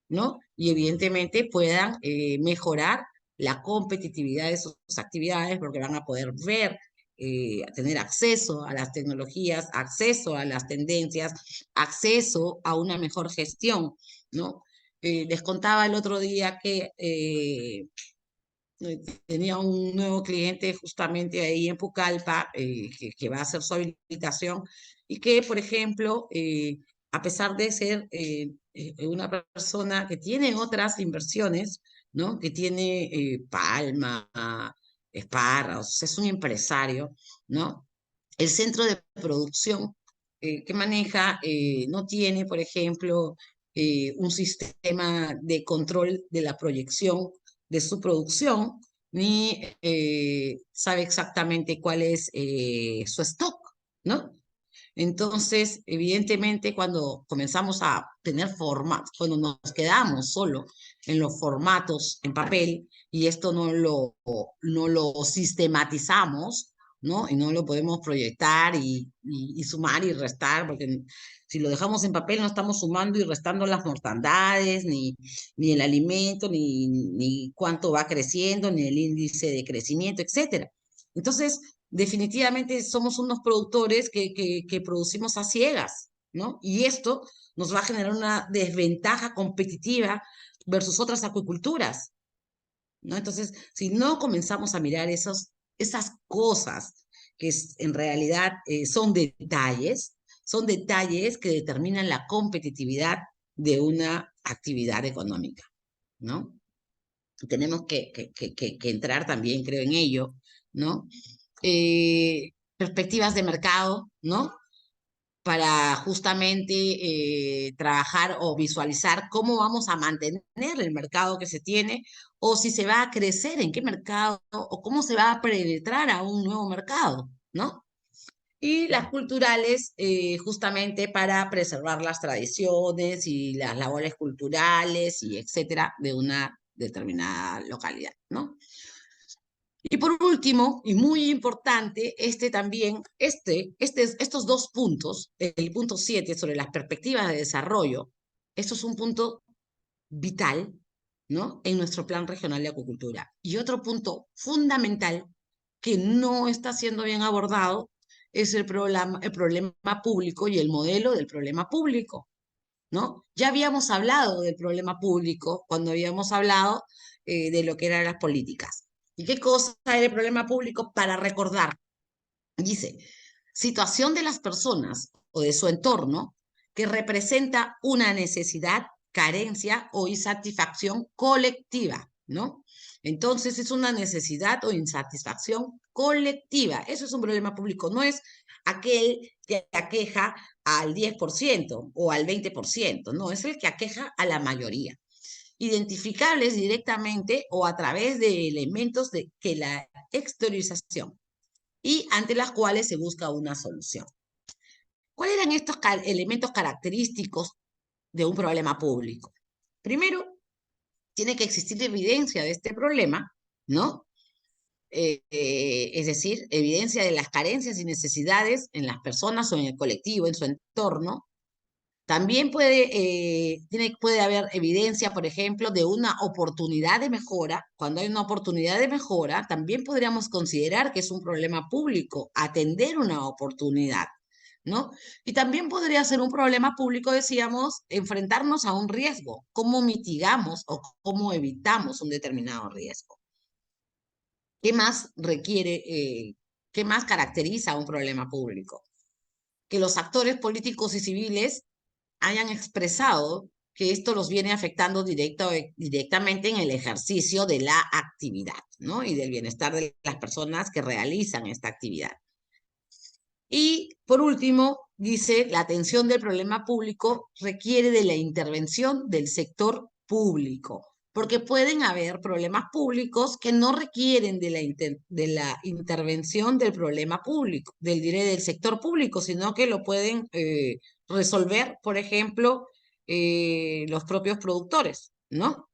[SPEAKER 1] ¿no? Y evidentemente puedan mejorar la competitividad de sus actividades porque van a poder ver tener acceso a las tecnologías, acceso a las tendencias, acceso a una mejor gestión, ¿no? Les contaba el otro día que tenía un nuevo cliente justamente ahí en Pucallpa que va a hacer su habilitación y que, por ejemplo, a pesar de ser una persona que tiene otras inversiones, ¿no? Que tiene Palma, Esparra, es un empresario, ¿no? El centro de producción que maneja no tiene, por ejemplo, un sistema de control de la proyección de su producción, ni sabe exactamente cuál es su stock, ¿no? Entonces, evidentemente, cuando comenzamos a tener formatos, cuando nos quedamos solo en los formatos en papel y esto no lo sistematizamos, ¿no? Y no lo podemos proyectar y sumar y restar, porque si lo dejamos en papel no estamos sumando y restando las mortandades, ni el alimento, ni cuánto va creciendo, ni el índice de crecimiento, etcétera. Entonces, definitivamente somos unos productores que producimos a ciegas, ¿no? Y esto nos va a generar una desventaja competitiva versus otras acuiculturas, ¿no? Entonces, si no comenzamos a mirar esas cosas que en realidad son detalles que determinan la competitividad de una actividad económica, ¿no? Tenemos que entrar también, creo, en ello, ¿no? Perspectivas de mercado, ¿no? Para justamente trabajar o visualizar cómo vamos a mantener el mercado que se tiene o si se va a crecer, en qué mercado o cómo se va a penetrar a un nuevo mercado, ¿no? Y las culturales, justamente para preservar las tradiciones y las labores culturales y etcétera de una determinada localidad, ¿no? Y por último, y muy importante, estos dos puntos, el punto 7 sobre las perspectivas de desarrollo, esto es un punto vital, ¿no? En nuestro plan regional de acuicultura. Y otro punto fundamental que no está siendo bien abordado es el problema público y el modelo del problema público, ¿no? Ya habíamos hablado del problema público cuando habíamos hablado de lo que eran las políticas. ¿Y qué cosa era el problema público? Para recordar, dice, situación de las personas o de su entorno que representa una necesidad, carencia o insatisfacción colectiva, ¿no? Entonces es una necesidad o insatisfacción colectiva. Eso es un problema público, no es aquel que aqueja al 10% o al 20%, no, es el que aqueja a la mayoría. Identificables directamente o a través de elementos de que la exteriorización y ante las cuales se busca una solución. ¿Cuáles eran estos elementos característicos de un problema público? Primero, tiene que existir evidencia de este problema, ¿no? Es decir, evidencia de las carencias y necesidades en las personas o en el colectivo, en su entorno. También puede haber evidencia, por ejemplo, de una oportunidad de mejora. Cuando hay una oportunidad de mejora, también podríamos considerar que es un problema público, atender una oportunidad, ¿no? Y también podría ser un problema público, decíamos, enfrentarnos a un riesgo. ¿Cómo mitigamos o cómo evitamos un determinado riesgo? ¿Qué más qué más caracteriza a un problema público? Que los actores políticos y civiles hayan expresado que esto los viene afectando directamente en el ejercicio de la actividad, ¿no? Y del bienestar de las personas que realizan esta actividad. Y por último, dice, la atención del problema público requiere de la intervención del sector público, porque pueden haber problemas públicos que no requieren de la intervención del problema público, del sector público, sino que lo pueden resolver, por ejemplo, los propios productores, ¿no?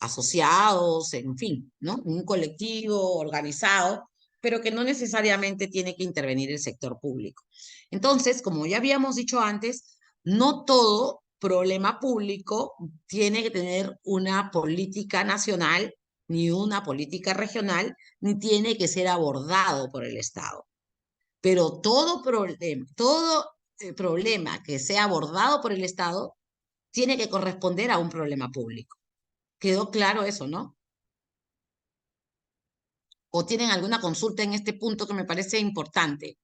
[SPEAKER 1] Asociados, en fin, ¿no? Un colectivo organizado, pero que no necesariamente tiene que intervenir el sector público. Entonces, como ya habíamos dicho antes, no todo problema público tiene que tener una política nacional, ni una política regional, ni tiene que ser abordado por el Estado. Pero todo problema que sea abordado por el Estado tiene que corresponder a un problema público. ¿Quedó claro eso, no? ¿O tienen alguna consulta en este punto que me parece importante?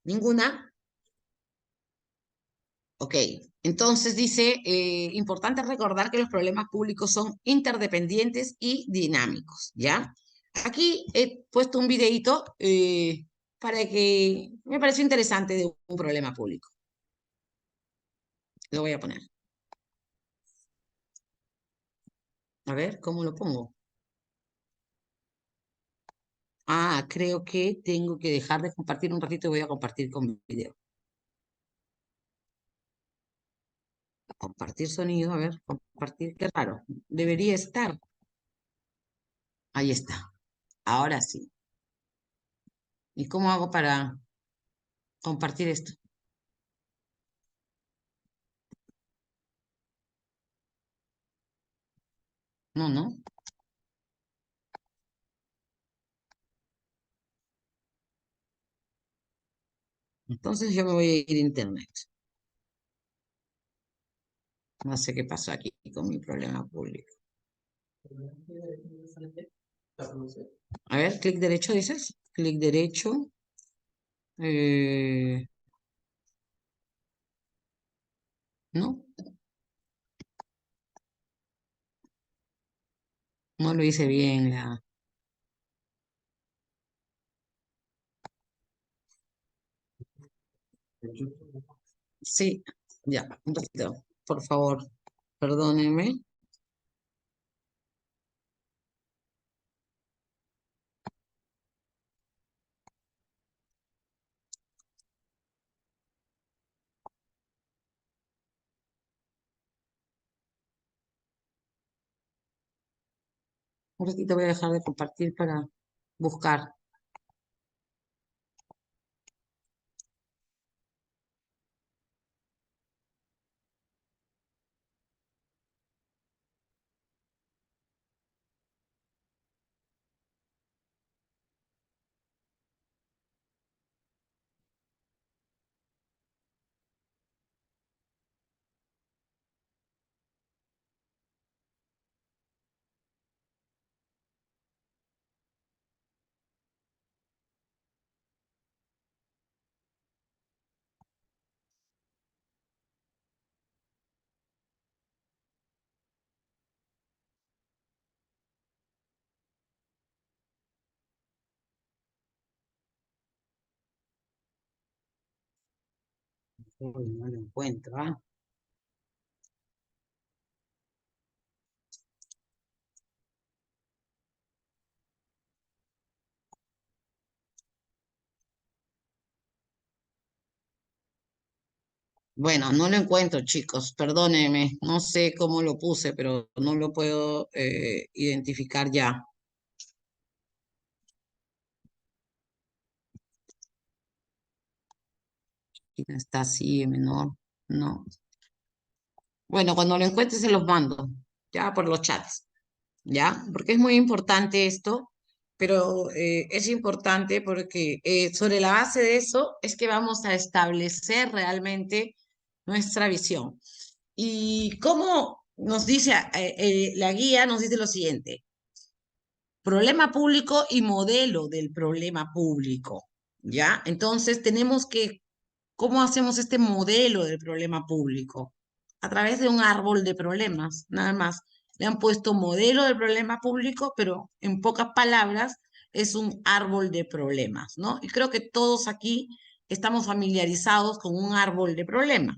[SPEAKER 1] ¿Ninguna? Ok. Entonces dice, importante recordar que los problemas públicos son interdependientes y dinámicos, ¿ya? Aquí he puesto un videíto para que me pareció interesante de un problema público. Lo voy a poner. A ver, ¿cómo lo pongo? Ah, creo que tengo que dejar de compartir un ratito y voy a compartir con mi video. Compartir sonido, a ver, compartir, qué raro. Debería estar. Ahí está. Ahora sí. ¿Y cómo hago para compartir esto? No, no. Entonces yo me voy a ir a internet. No sé qué pasó aquí con mi problema público. A ver, clic derecho, dices. Clic derecho. Eh, no, no lo hice bien. Sí, ya, un ratito, por favor, perdónenme. Un ratito voy a dejar de compartir para buscar. Uy, no lo encuentro, ¿ah? Bueno, no lo encuentro, chicos, perdónenme. No sé cómo lo puse, pero no lo puedo identificar ya. Aquí no está así, menor. No. Bueno, cuando lo encuentre se los mando, ya por los chats. ¿Ya? Porque es muy importante esto, pero es importante porque sobre la base de eso es que vamos a establecer realmente nuestra visión. Y cómo nos dice, la guía nos dice lo siguiente: problema público y modelo del problema público, ¿ya? Entonces tenemos que, ¿cómo hacemos este modelo del problema público? A través de un árbol de problemas, nada más. Le han puesto modelo del problema público, pero en pocas palabras es un árbol de problemas, ¿no? Y creo que todos aquí estamos familiarizados con un árbol de problemas,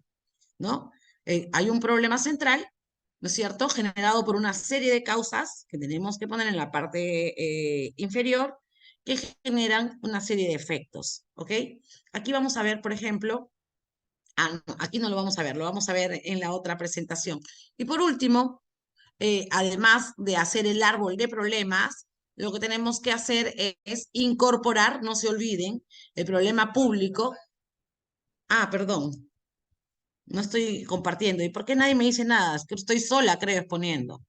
[SPEAKER 1] ¿no? Hay un problema central, ¿no es cierto?, generado por una serie de causas que tenemos que poner en la parte inferior, que generan una serie de efectos, ¿ok? Aquí vamos a ver, por ejemplo, no, aquí no lo vamos a ver, lo vamos a ver en la otra presentación. Y por último, además de hacer el árbol de problemas, lo que tenemos que hacer es incorporar, no se olviden, el problema público. Ah, perdón, no estoy compartiendo. ¿Y por qué nadie me dice nada? Es que estoy sola, creo, exponiendo.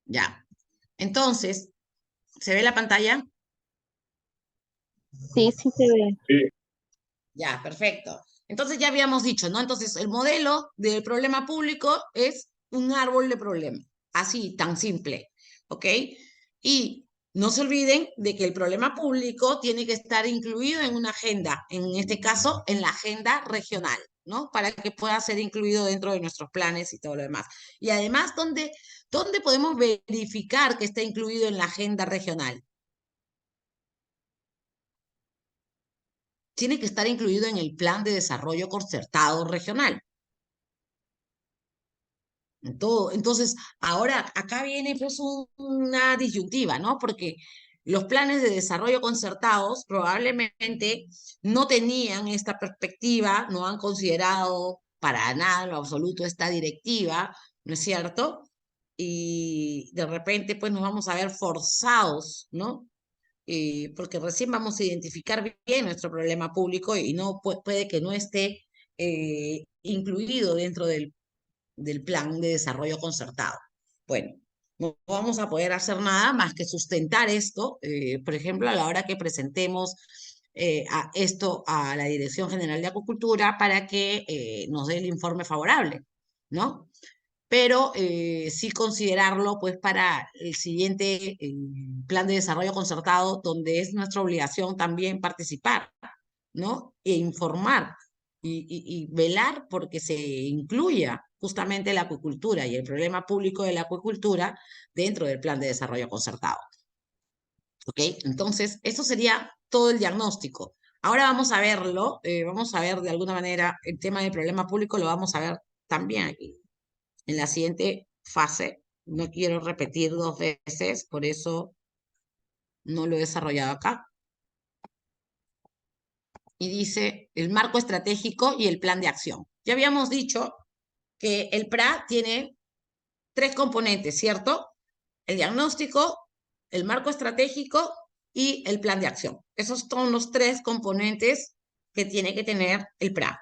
[SPEAKER 1] Ya. Entonces, ¿se ve la pantalla?
[SPEAKER 2] Sí, sí se ve.
[SPEAKER 1] Ya, perfecto. Entonces ya habíamos dicho, ¿no? Entonces el modelo del problema público es un árbol de problemas, así, tan simple, ¿ok? Y no se olviden de que el problema público tiene que estar incluido en una agenda, en este caso, en la agenda regional, ¿no? Para que pueda ser incluido dentro de nuestros planes y todo lo demás. Y además, ¿dónde podemos verificar que está incluido en la agenda regional? Tiene que estar incluido en el plan de desarrollo concertado regional. En todo. Entonces, ahora acá viene pues una disyuntiva, ¿no? Porque los planes de desarrollo concertados probablemente no tenían esta perspectiva, no han considerado para nada en lo absoluto esta directiva, ¿no es cierto? Y de repente pues nos vamos a ver forzados, ¿no? Porque recién vamos a identificar bien nuestro problema público y no puede que no esté incluido dentro del plan de desarrollo concertado. Bueno, No vamos a poder hacer nada más que sustentar esto, por ejemplo, a la hora que presentemos esto a la Dirección General de Acuicultura para que nos dé el informe favorable, ¿no? Pero sí considerarlo pues para el siguiente plan de desarrollo concertado, donde es nuestra obligación también participar, ¿no? E informar y velar porque se incluya justamente la acuicultura y el problema público de la acuicultura dentro del plan de desarrollo concertado. ¿Ok? Entonces, eso sería todo el diagnóstico. Ahora vamos a verlo, vamos a ver de alguna manera el tema del problema público, lo vamos a ver también aquí en la siguiente fase. No quiero repetir dos veces, por eso no lo he desarrollado acá. Y dice el marco estratégico y el plan de acción. Ya habíamos dicho que el PRA tiene tres componentes, ¿cierto? El diagnóstico, el marco estratégico y el plan de acción. Esos son los tres componentes que tiene que tener el PRA.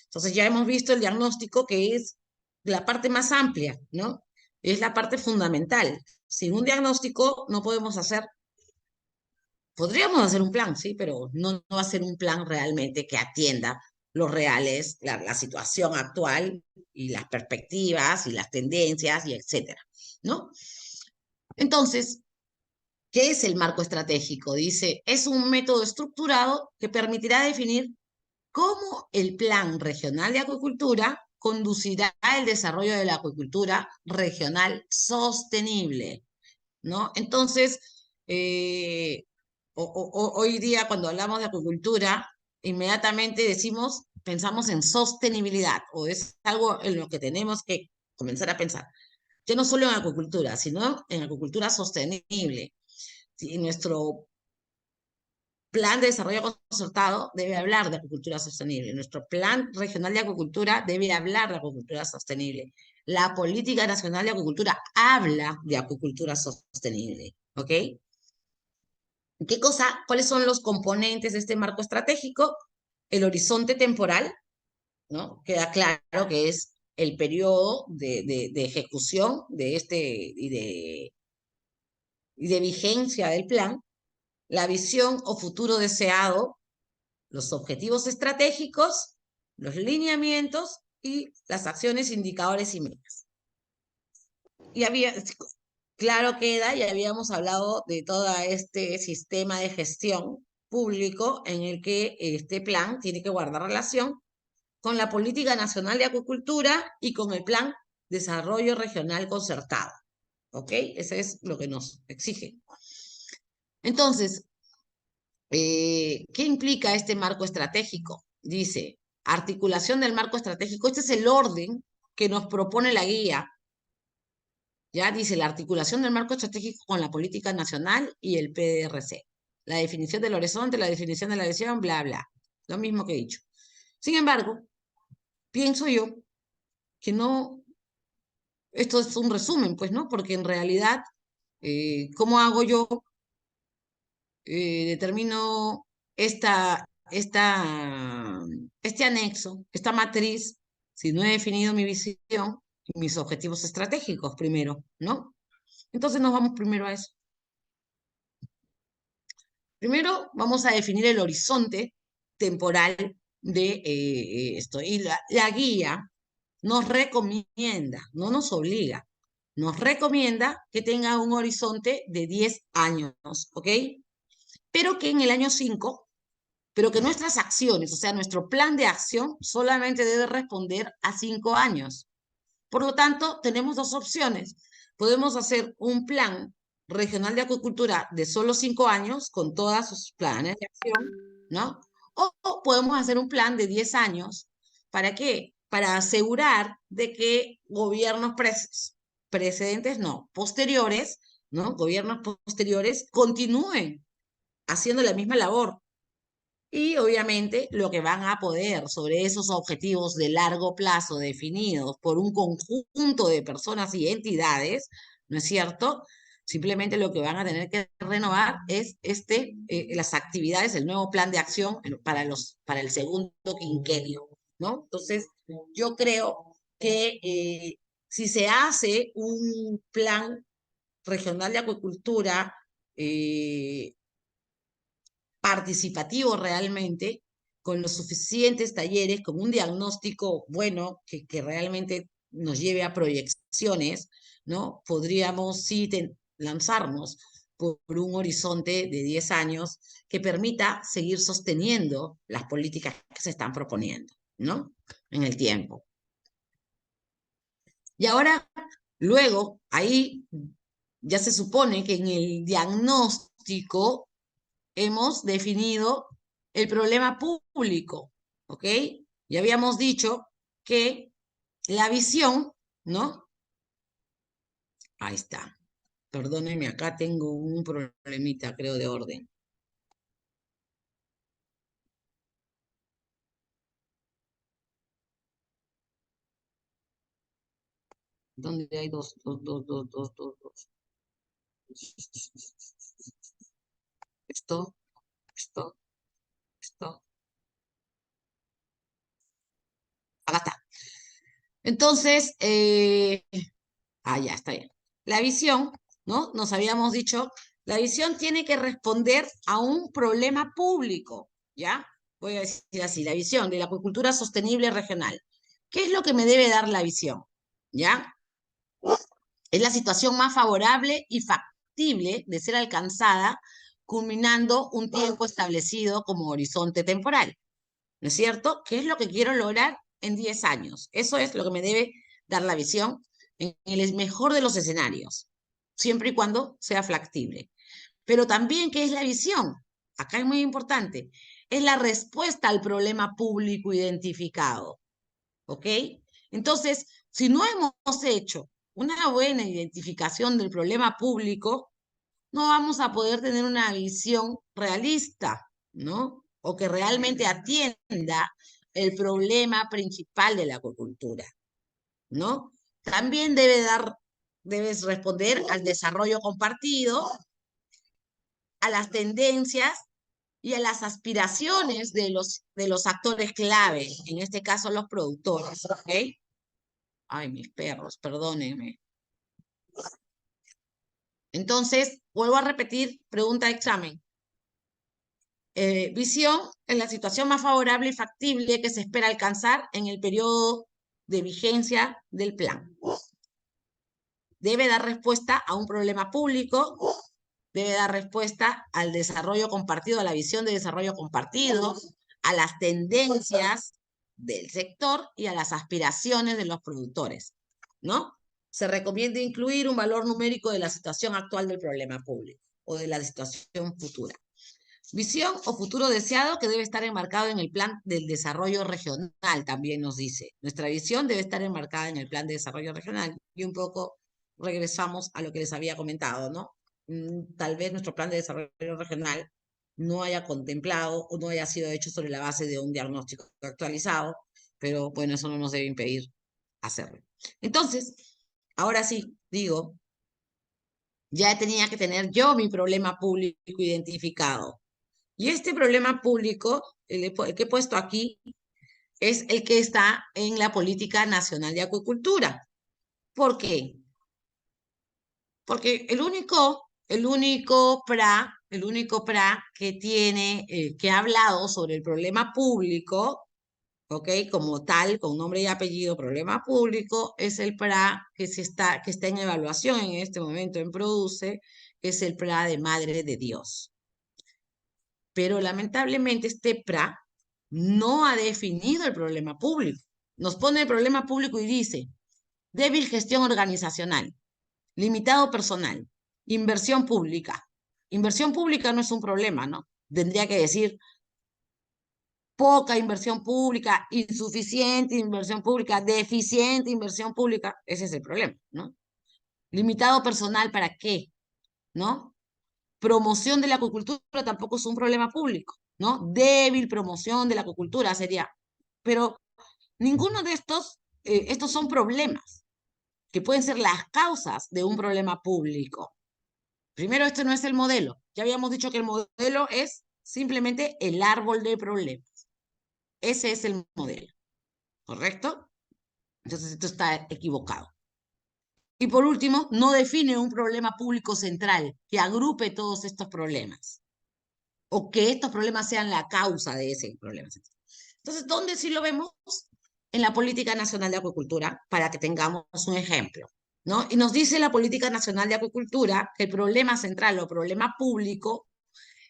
[SPEAKER 1] Entonces ya hemos visto el diagnóstico, que es la parte más amplia, ¿no? Es la parte fundamental. Sin un diagnóstico no podemos hacer, podríamos hacer un plan, sí, pero no va a ser un plan realmente que atienda los reales, la situación actual y las perspectivas y las tendencias y etcétera, ¿no? Entonces, ¿qué es el marco estratégico? Dice, es un método estructurado que permitirá definir cómo el Plan Regional de Acuicultura conducirá el desarrollo de la acuicultura regional sostenible, ¿no? Entonces, hoy día cuando hablamos de acuicultura, inmediatamente decimos, pensamos en sostenibilidad, o es algo en lo que tenemos que comenzar a pensar. Ya no solo en acuicultura, sino en acuicultura sostenible. Si nuestro plan de desarrollo concertado debe hablar de acuicultura sostenible. Nuestro plan regional de acuicultura debe hablar de acuicultura sostenible. La política nacional de acuicultura habla de acuicultura sostenible. ¿Ok? ¿Cuáles son los componentes de este marco estratégico? El horizonte temporal, ¿no? Queda claro que es el periodo de ejecución de y de vigencia del plan, la visión o futuro deseado, los objetivos estratégicos, los lineamientos y las acciones, indicadores y metas. Y claro queda, y habíamos hablado de todo este sistema de gestión público en el que este plan tiene que guardar relación con la Política Nacional de Acuicultura y con el Plan Desarrollo Regional Concertado. ¿Ok? Eso es lo que nos exige. Entonces, ¿qué implica este marco estratégico? Dice, articulación del marco estratégico. Este es el orden que nos propone la guía. Ya dice la articulación del marco estratégico con la política nacional y el PDRC. La definición del horizonte, la definición de la visión, bla, bla. Lo mismo que he dicho. Sin embargo, pienso yo que no, esto es un resumen, pues, ¿no? Porque en realidad, ¿cómo hago yo? Determino este anexo, esta matriz, si no he definido mi visión y mis objetivos estratégicos primero, ¿no? Entonces nos vamos primero a eso. Primero vamos a definir el horizonte temporal de esto. Y la guía nos recomienda, no nos obliga, nos recomienda que tenga un horizonte de 10 años, ¿ok? Pero que en el año 5, pero que nuestras acciones, o sea, nuestro plan de acción solamente debe responder a 5 años. Por lo tanto, tenemos dos opciones. Podemos hacer un plan regional de acuicultura de solo 5 años con todos sus planes de acción, ¿no? O podemos hacer un plan de 10 años. ¿Para qué? Para asegurar de que gobiernos precedentes, no, posteriores, ¿no? Gobiernos posteriores continúen haciendo la misma labor. Y obviamente lo que van a poder sobre esos objetivos de largo plazo definidos por un conjunto de personas y entidades, ¿no es cierto? Simplemente lo que van a tener que renovar es las actividades, el nuevo plan de acción para el segundo quinquenio, ¿no? Entonces, yo creo que si se hace un plan regional de acuicultura participativo realmente, con los suficientes talleres, con un diagnóstico bueno que realmente nos lleve a proyecciones, ¿no? Podríamos sí lanzarnos por un horizonte de 10 años que permita seguir sosteniendo las políticas que se están proponiendo, ¿no? En el tiempo. Y ahora, luego, ahí ya se supone que en el diagnóstico hemos definido el problema público, ¿ok? Ya habíamos dicho que la visión, ¿no? Ahí está. Perdónenme, acá tengo un problemita, creo, de orden. ¿Dónde hay dos? Esto, esto, esto. Acá está. Entonces, ya está bien. La visión, ¿no? Nos habíamos dicho, la visión tiene que responder a un problema público, ¿ya? Voy a decir así, la visión de la acuicultura sostenible regional. ¿Qué es lo que me debe dar la visión? ¿Ya? Es la situación más favorable y factible de ser alcanzada, culminando un tiempo establecido como horizonte temporal. ¿No es cierto? ¿Qué es lo que quiero lograr en 10 años? Eso es lo que me debe dar la visión en el mejor de los escenarios, siempre y cuando sea factible. Pero también, ¿qué es la visión? Acá es muy importante. Es la respuesta al problema público identificado. ¿Ok? Entonces, si no hemos hecho una buena identificación del problema público, no vamos a poder tener una visión realista, ¿no? O que realmente atienda el problema principal de la acuicultura, ¿no? También debes responder al desarrollo compartido, a las tendencias y a las aspiraciones de los actores clave, en este caso los productores, ¿ok? Ay, mis perros, perdónenme. Entonces, vuelvo a repetir, pregunta de examen. Visión es la situación más favorable y factible que se espera alcanzar en el periodo de vigencia del plan. Debe dar respuesta a un problema público, debe dar respuesta al desarrollo compartido, a la visión de desarrollo compartido, a las tendencias del sector y a las aspiraciones de los productores, ¿no? Se recomienda incluir un valor numérico de la situación actual del problema público o de la situación futura. Visión o futuro deseado que debe estar enmarcado en el plan del desarrollo regional, también nos dice. Nuestra visión debe estar enmarcada en el plan de desarrollo regional. Y un poco regresamos a lo que les había comentado, ¿no? Tal vez nuestro plan de desarrollo regional no haya contemplado o no haya sido hecho sobre la base de un diagnóstico actualizado, pero bueno, eso no nos debe impedir hacerlo. Entonces, ahora sí, digo, ya tenía que tener yo mi problema público identificado. Y este problema público, el que he puesto aquí, es el que está en la Política Nacional de Acuicultura. ¿Por qué? Porque el único PRA que tiene, que ha hablado sobre el problema público, ¿ok? Como tal, con nombre y apellido, problema público, es el PRA que está en evaluación en este momento en Produce, que es el PRA de Madre de Dios. Pero lamentablemente este PRA no ha definido el problema público. Nos pone el problema público y dice, débil gestión organizacional, limitado personal, inversión pública. Inversión pública no es un problema, ¿no? Tendría que decir poca inversión pública, insuficiente inversión pública, deficiente inversión pública. Ese es el problema, ¿no? Limitado personal, ¿para qué? ¿No? Promoción de la acuicultura tampoco es un problema público, ¿no? Débil promoción de la acuicultura sería. Pero ninguno de estos son problemas que pueden ser las causas de un problema público. Primero, este no es el modelo. Ya habíamos dicho que el modelo es simplemente el árbol de problemas. Ese es el modelo, ¿correcto? Entonces esto está equivocado. Y por último, no define un problema público central que agrupe todos estos problemas o que estos problemas sean la causa de ese problema. Entonces, ¿dónde sí lo vemos? En la Política Nacional de Acuicultura, para que tengamos un ejemplo, ¿no? Y nos dice la Política Nacional de Acuicultura que el problema central o problema público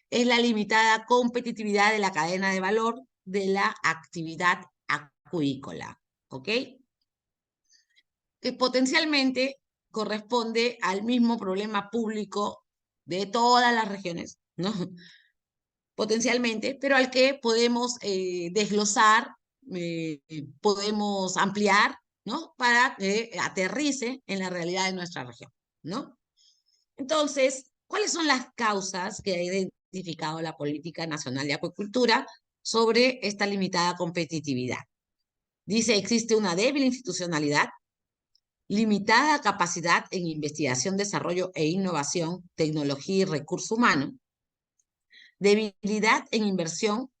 [SPEAKER 1] es la limitada competitividad de la cadena de valor de la actividad acuícola, ¿ok? Que potencialmente corresponde al mismo problema público de todas las regiones, ¿no? Potencialmente, pero al que podemos desglosar, podemos ampliar, ¿no? Para que aterrice en la realidad de nuestra región, ¿no? Entonces, ¿cuáles son las causas que ha identificado la Política Nacional de Acuicultura sobre esta limitada competitividad? Dice, existe una débil institucionalidad, limitada capacidad en investigación, desarrollo e innovación, tecnología y recurso humano, debilidad en inversión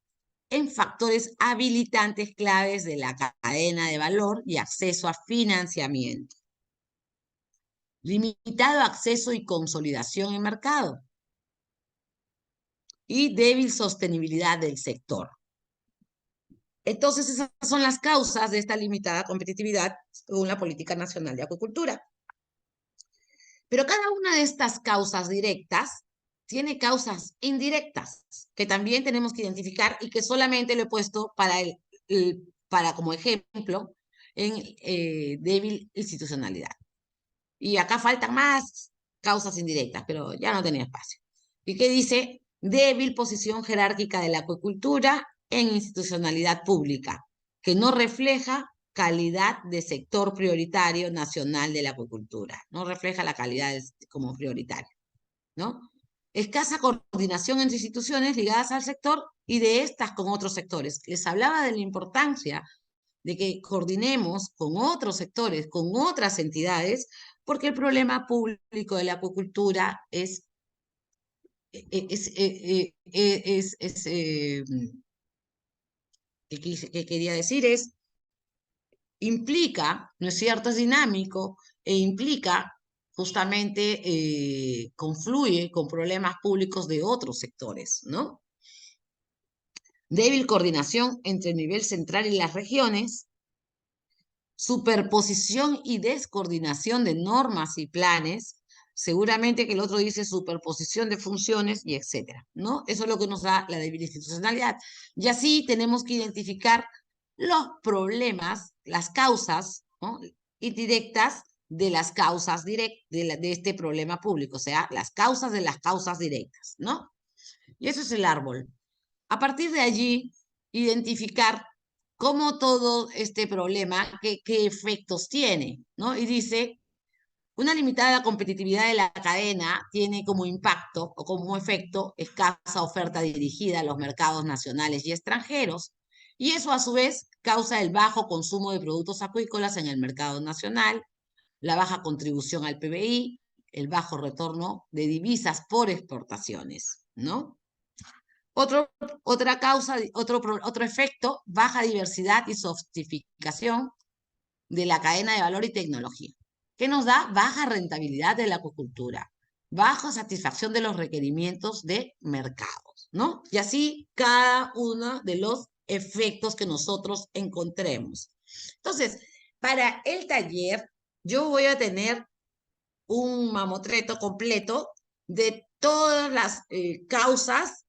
[SPEAKER 1] en factores habilitantes claves de la cadena de valor y acceso a financiamiento, limitado acceso y consolidación en mercado y débil sostenibilidad del sector. Entonces, esas son las causas de esta limitada competitividad según la Política Nacional de Acuicultura. Pero cada una de estas causas directas tiene causas indirectas que también tenemos que identificar y que solamente lo he puesto para como ejemplo en débil institucionalidad. Y acá faltan más causas indirectas, pero ya no tenía espacio. ¿Y qué dice? Débil posición jerárquica de la acuicultura en institucionalidad pública, que no refleja calidad de sector prioritario nacional de la acuicultura. No refleja la calidad como prioritaria, ¿no? Escasa coordinación entre instituciones ligadas al sector y de estas con otros sectores. Les hablaba de la importancia de que coordinemos con otros sectores, con otras entidades, porque el problema público de la acuicultura que quería decir es, implica, ¿no es cierto?, es dinámico e implica justamente, confluye con problemas públicos de otros sectores, ¿no? Débil coordinación entre el nivel central y las regiones, superposición y descoordinación de normas y planes, seguramente que el otro dice superposición de funciones y etcétera, ¿no? Eso es lo que nos da la débil institucionalidad. Y así tenemos que identificar los problemas, las causas, ¿no?, indirectas de las causas directas de este problema público, o sea, las causas de las causas directas, ¿no? Y eso es el árbol. A partir de allí, identificar cómo todo este problema, qué efectos tiene, ¿no? Y dice, una limitada competitividad de la cadena tiene como impacto o como efecto escasa oferta dirigida a los mercados nacionales y extranjeros, y eso a su vez causa el bajo consumo de productos acuícolas en el mercado nacional, la baja contribución al PBI, el bajo retorno de divisas por exportaciones, ¿no? Otra causa, otro efecto, baja diversidad y sofisticación de la cadena de valor y tecnología, que nos da baja rentabilidad de la acuicultura, baja satisfacción de los requerimientos de mercados, ¿no? Y así cada uno de los efectos que nosotros encontremos. Entonces, para el taller, yo voy a tener un mamotreto completo de todas las causas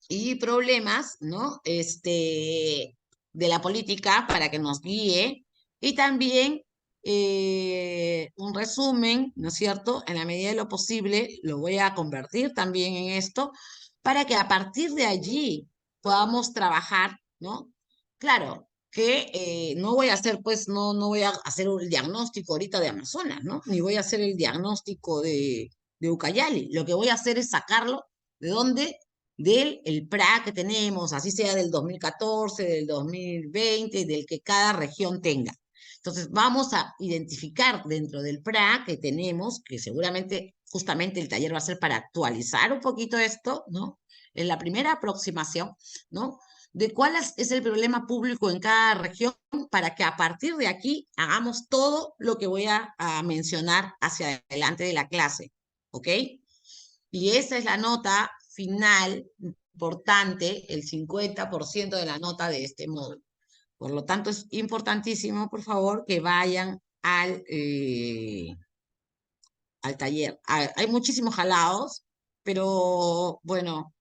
[SPEAKER 1] y problemas, ¿no? De la política para que nos guíe y también un resumen, ¿no es cierto? En la medida de lo posible lo voy a convertir también en esto para que a partir de allí podamos trabajar, ¿no? Claro, que no voy a hacer, pues, no voy a hacer el diagnóstico ahorita de Amazonas, ¿no? Ni voy a hacer el diagnóstico de Ucayali. Lo que voy a hacer es sacarlo de dónde del el PRA que tenemos, así sea del 2014, del 2020, del que cada región tenga. Entonces vamos a identificar dentro del PRA que tenemos, que seguramente justamente el taller va a ser para actualizar un poquito esto, ¿no? En la primera aproximación, ¿no? de cuál es el problema público en cada región para que a partir de aquí hagamos todo lo que voy a mencionar hacia adelante de la clase, ¿ok? Y esa es la nota final importante, el 50% de la nota de este módulo. Por lo tanto, es importantísimo, por favor, que vayan al taller. Hay muchísimos jalados, pero bueno,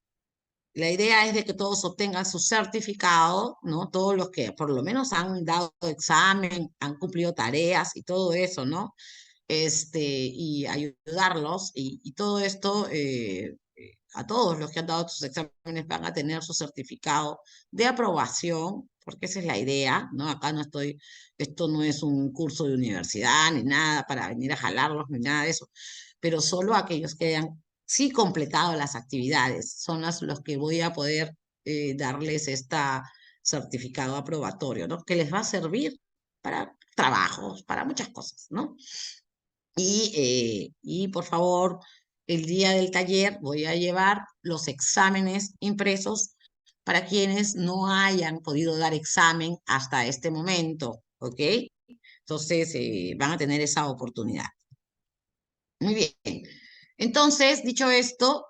[SPEAKER 1] la idea es de que todos obtengan su certificado, ¿no? Todos los que por lo menos han dado examen, han cumplido tareas y todo eso, ¿no? Y ayudarlos y todo esto, a todos los que han dado sus exámenes van a tener su certificado de aprobación, porque esa es la idea, ¿no? Acá no estoy, esto no es un curso de universidad ni nada para venir a jalarlos ni nada de eso, pero solo aquellos que hayan sí completado las actividades son los que voy a poder darles este certificado aprobatorio, ¿no? Que les va a servir para trabajos, para muchas cosas, ¿no? Y por favor, el día del taller voy a llevar los exámenes impresos para quienes no hayan podido dar examen hasta este momento, ¿ok? Entonces, van a tener esa oportunidad. Muy bien. Entonces, dicho esto,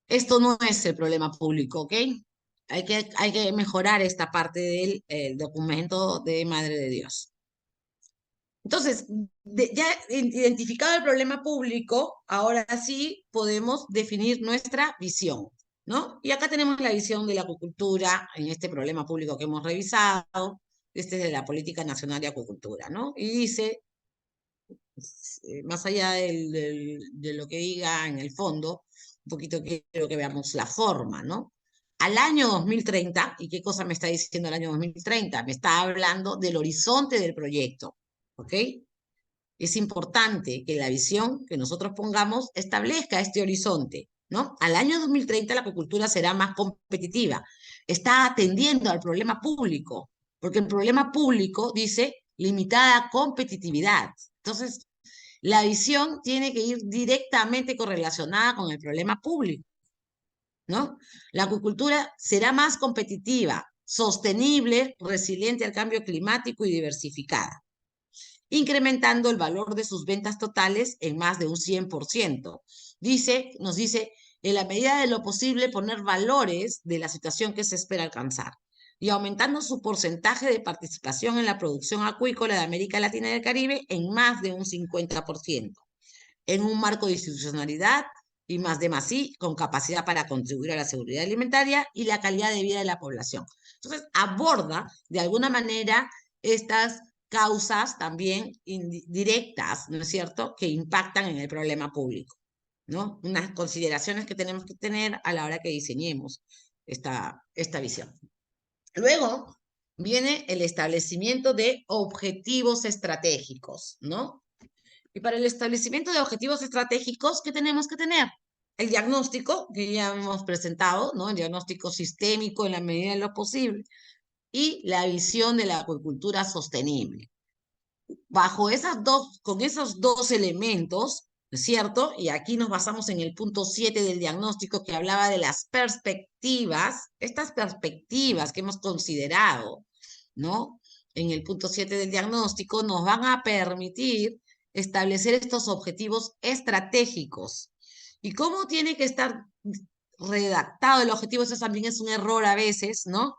[SPEAKER 1] esto no es el problema público, ¿ok? Hay que mejorar esta parte del documento de Madre de Dios. Entonces, ya identificado el problema público, ahora sí podemos definir nuestra visión, ¿no? Y acá tenemos la visión de la acuicultura en este problema público que hemos revisado, este es de la Política Nacional de Acuicultura, ¿no? Y dice, más allá de lo que diga en el fondo, un poquito quiero que veamos la forma, ¿no? Al año 2030, ¿y qué cosa me está diciendo el año 2030? Me está hablando del horizonte del proyecto, ¿ok? Es importante que la visión que nosotros pongamos establezca este horizonte, ¿no? Al año 2030 la acuicultura será más competitiva. Está atendiendo al problema público, porque el problema público dice limitada competitividad. Entonces, la visión tiene que ir directamente correlacionada con el problema público, ¿no? La acuicultura será más competitiva, sostenible, resiliente al cambio climático y diversificada, incrementando el valor de sus ventas totales en más de un 100%. Nos dice, en la medida de lo posible, poner valores de la situación que se espera alcanzar y aumentando su porcentaje de participación en la producción acuícola de América Latina y el Caribe en más de un 50%, en un marco de institucionalidad y más de más con capacidad para contribuir a la seguridad alimentaria y la calidad de vida de la población. Entonces, aborda de alguna manera estas causas también directas, ¿no es cierto?, que impactan en el problema público, ¿no? Unas consideraciones que tenemos que tener a la hora que diseñemos esta visión. Luego viene el establecimiento de objetivos estratégicos, ¿no? Y para el establecimiento de objetivos estratégicos, ¿qué tenemos que tener? El diagnóstico, que ya hemos presentado, ¿no? El diagnóstico sistémico en la medida de lo posible, y la visión de la acuicultura sostenible. Con esos dos elementos, ¿es cierto? Y aquí nos basamos en el punto 7 del diagnóstico que hablaba de las perspectivas, estas perspectivas que hemos considerado, ¿no? En el punto 7 del diagnóstico nos van a permitir establecer estos objetivos estratégicos. ¿Y cómo tiene que estar redactado el objetivo? Eso también es un error a veces, ¿no?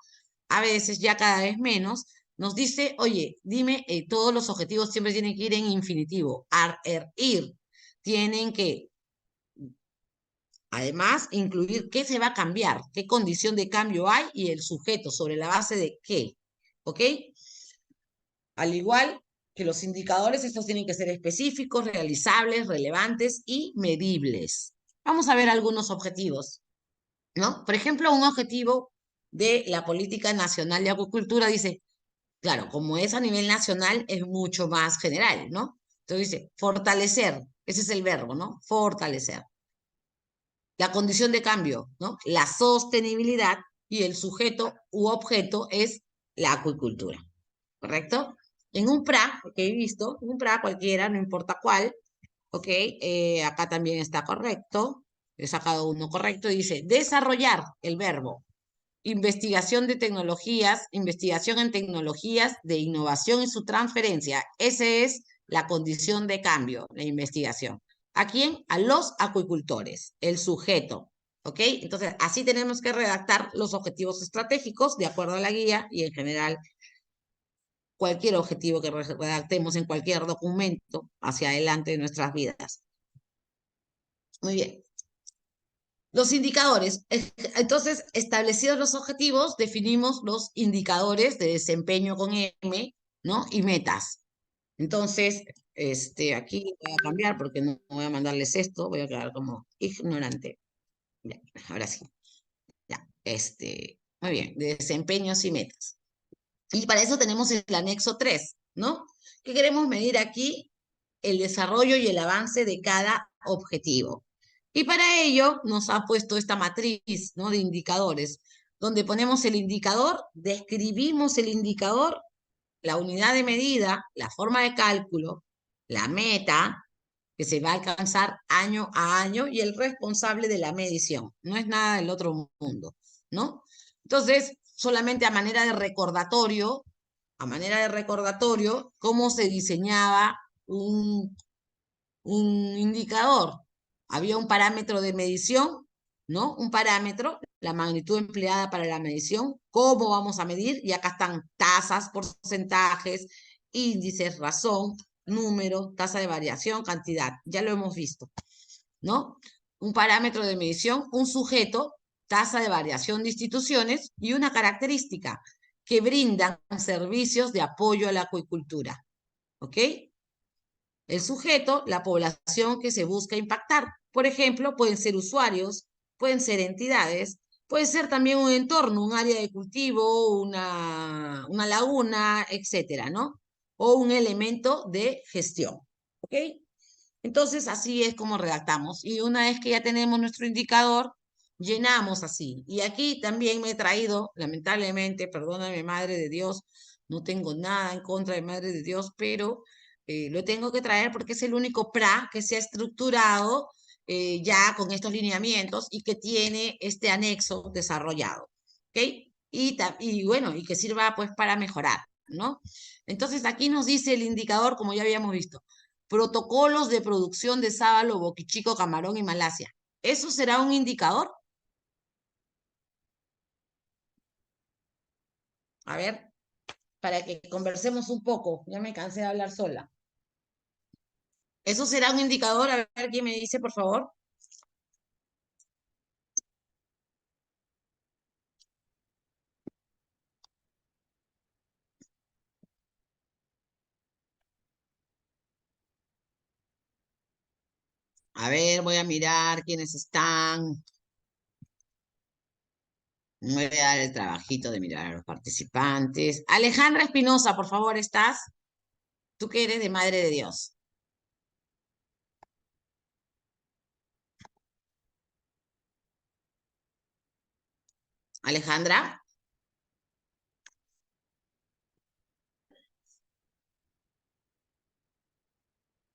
[SPEAKER 1] A veces, ya cada vez menos, nos dice, oye, dime, todos los objetivos siempre tienen que ir en infinitivo, ir, tienen que, además, incluir qué se va a cambiar, qué condición de cambio hay y el sujeto, sobre la base de qué, ¿ok? Al igual que los indicadores, estos tienen que ser específicos, realizables, relevantes y medibles. Vamos a ver algunos objetivos, ¿no? Por ejemplo, un objetivo de la Política Nacional de Acuicultura dice, claro, como es a nivel nacional, es mucho más general, ¿no? Entonces dice, fortalecer, ese es el verbo, ¿no? Fortalecer. La condición de cambio, ¿no? La sostenibilidad y el sujeto u objeto es la acuicultura, ¿correcto? En un PRA, que he visto, en un PRA cualquiera, no importa cuál, ¿ok? Acá también está correcto. he sacado uno correcto, dice desarrollar el verbo. Investigación de tecnologías, investigación en tecnologías de innovación y su transferencia. Esa es la condición de cambio, la investigación. ¿A quién? A los acuicultores, el sujeto. ¿Ok? Entonces, así tenemos que redactar los objetivos estratégicos de acuerdo a la guía y en general cualquier objetivo que redactemos en cualquier documento hacia adelante de nuestras vidas. Muy bien. Los indicadores. Entonces, establecidos los objetivos, definimos los indicadores de desempeño con M, ¿no? Y metas. Entonces, aquí voy a cambiar porque no voy a mandarles esto, voy a quedar como ignorante. Ya, ahora sí. Ya, muy bien, de desempeños y metas. Y para eso tenemos el anexo 3, ¿no? ¿Qué queremos medir aquí? El desarrollo y el avance de cada objetivo. Y para ello nos ha puesto esta matriz, ¿no? De indicadores, donde ponemos el indicador, describimos el indicador, la unidad de medida, la forma de cálculo, la meta, que se va a alcanzar año a año, y el responsable de la medición. No es nada del otro mundo, ¿no? Entonces, solamente a manera de recordatorio, cómo se diseñaba un indicador. Había un parámetro de medición, ¿no? Un parámetro, la magnitud empleada para la medición, cómo vamos a medir, y acá están tasas, porcentajes, índices, razón, número, tasa de variación, cantidad. Ya lo hemos visto, ¿no? Un parámetro de medición, un sujeto, tasa de variación de instituciones y una característica que brindan servicios de apoyo a la acuicultura. ¿Ok? El sujeto, la población que se busca impactar. Por ejemplo, pueden ser usuarios, pueden ser entidades, puede ser también un entorno, un área de cultivo, una laguna, etcétera, ¿no? O un elemento de gestión. ¿Ok? Entonces, así es como redactamos. Y una vez que ya tenemos nuestro indicador, llenamos así. Y aquí también me he traído, lamentablemente, perdóname, Madre de Dios, no tengo nada en contra de Madre de Dios, pero lo tengo que traer porque es el único PRA que se ha estructurado ya con estos lineamientos y que tiene este anexo desarrollado. ¿Ok? Y bueno, y que sirva pues para mejorar, ¿no? Entonces aquí nos dice el indicador, como ya habíamos visto, protocolos de producción de sábalo, boquichico, camarón y Malasia. ¿Eso será un indicador? A ver, para que conversemos un poco. Ya me cansé de hablar sola. ¿Eso será un indicador? A ver, ¿quién me dice, por favor? A ver, voy a mirar quiénes están. Me voy a dar el trabajito de mirar a los participantes. Alejandra Espinosa, por favor, ¿estás? Tú que eres de Madre de Dios. Alejandra.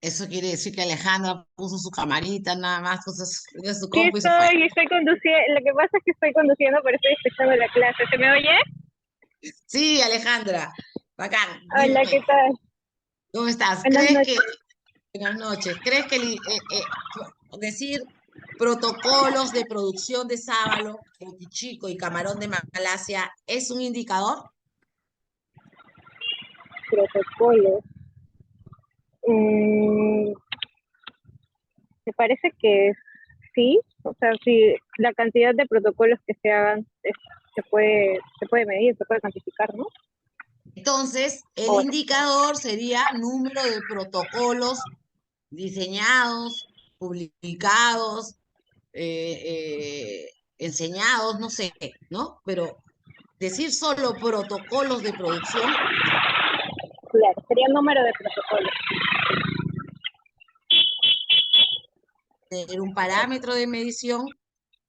[SPEAKER 1] Eso quiere decir que Alejandra puso su camarita, nada más puso su
[SPEAKER 2] Sí,
[SPEAKER 1] compu y se fue.
[SPEAKER 2] estoy conduciendo. Lo que pasa es que estoy conduciendo, pero estoy escuchando la clase. ¿Se me oye?
[SPEAKER 1] Sí, Alejandra. Bacán. Dime,
[SPEAKER 2] Hola, ¿qué tal?
[SPEAKER 1] ¿cómo estás?
[SPEAKER 2] Buenas noches.
[SPEAKER 1] Buenas noches, ¿crees que decir protocolos de producción de sábalo, chico y camarón de Malasia es un indicador?
[SPEAKER 2] Protocolos. Mm, me parece que sí. O sea, sí, la cantidad de protocolos que se hagan se puede medir, se puede cuantificar, ¿no?
[SPEAKER 1] Entonces, el
[SPEAKER 2] O
[SPEAKER 1] indicador sería número de protocolos diseñados, publicados, enseñados, no sé, ¿no? Pero decir solo protocolos de producción,
[SPEAKER 2] claro, sería el número de protocolos.
[SPEAKER 1] tener un parámetro de medición,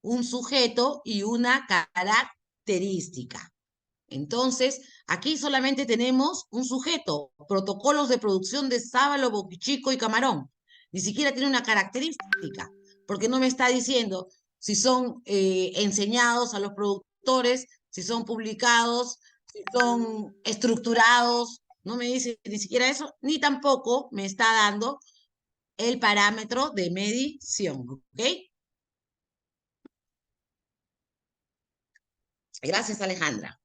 [SPEAKER 1] un sujeto y una característica. Entonces, aquí solamente tenemos un sujeto, protocolos de producción de sábalo, boquichico y camarón. Ni siquiera tiene una característica. porque no me está diciendo si son enseñados a los productores, si son publicados, si son estructurados, no me dice ni siquiera eso, ni tampoco me está dando el parámetro de medición, ¿ok? Gracias, Alejandra.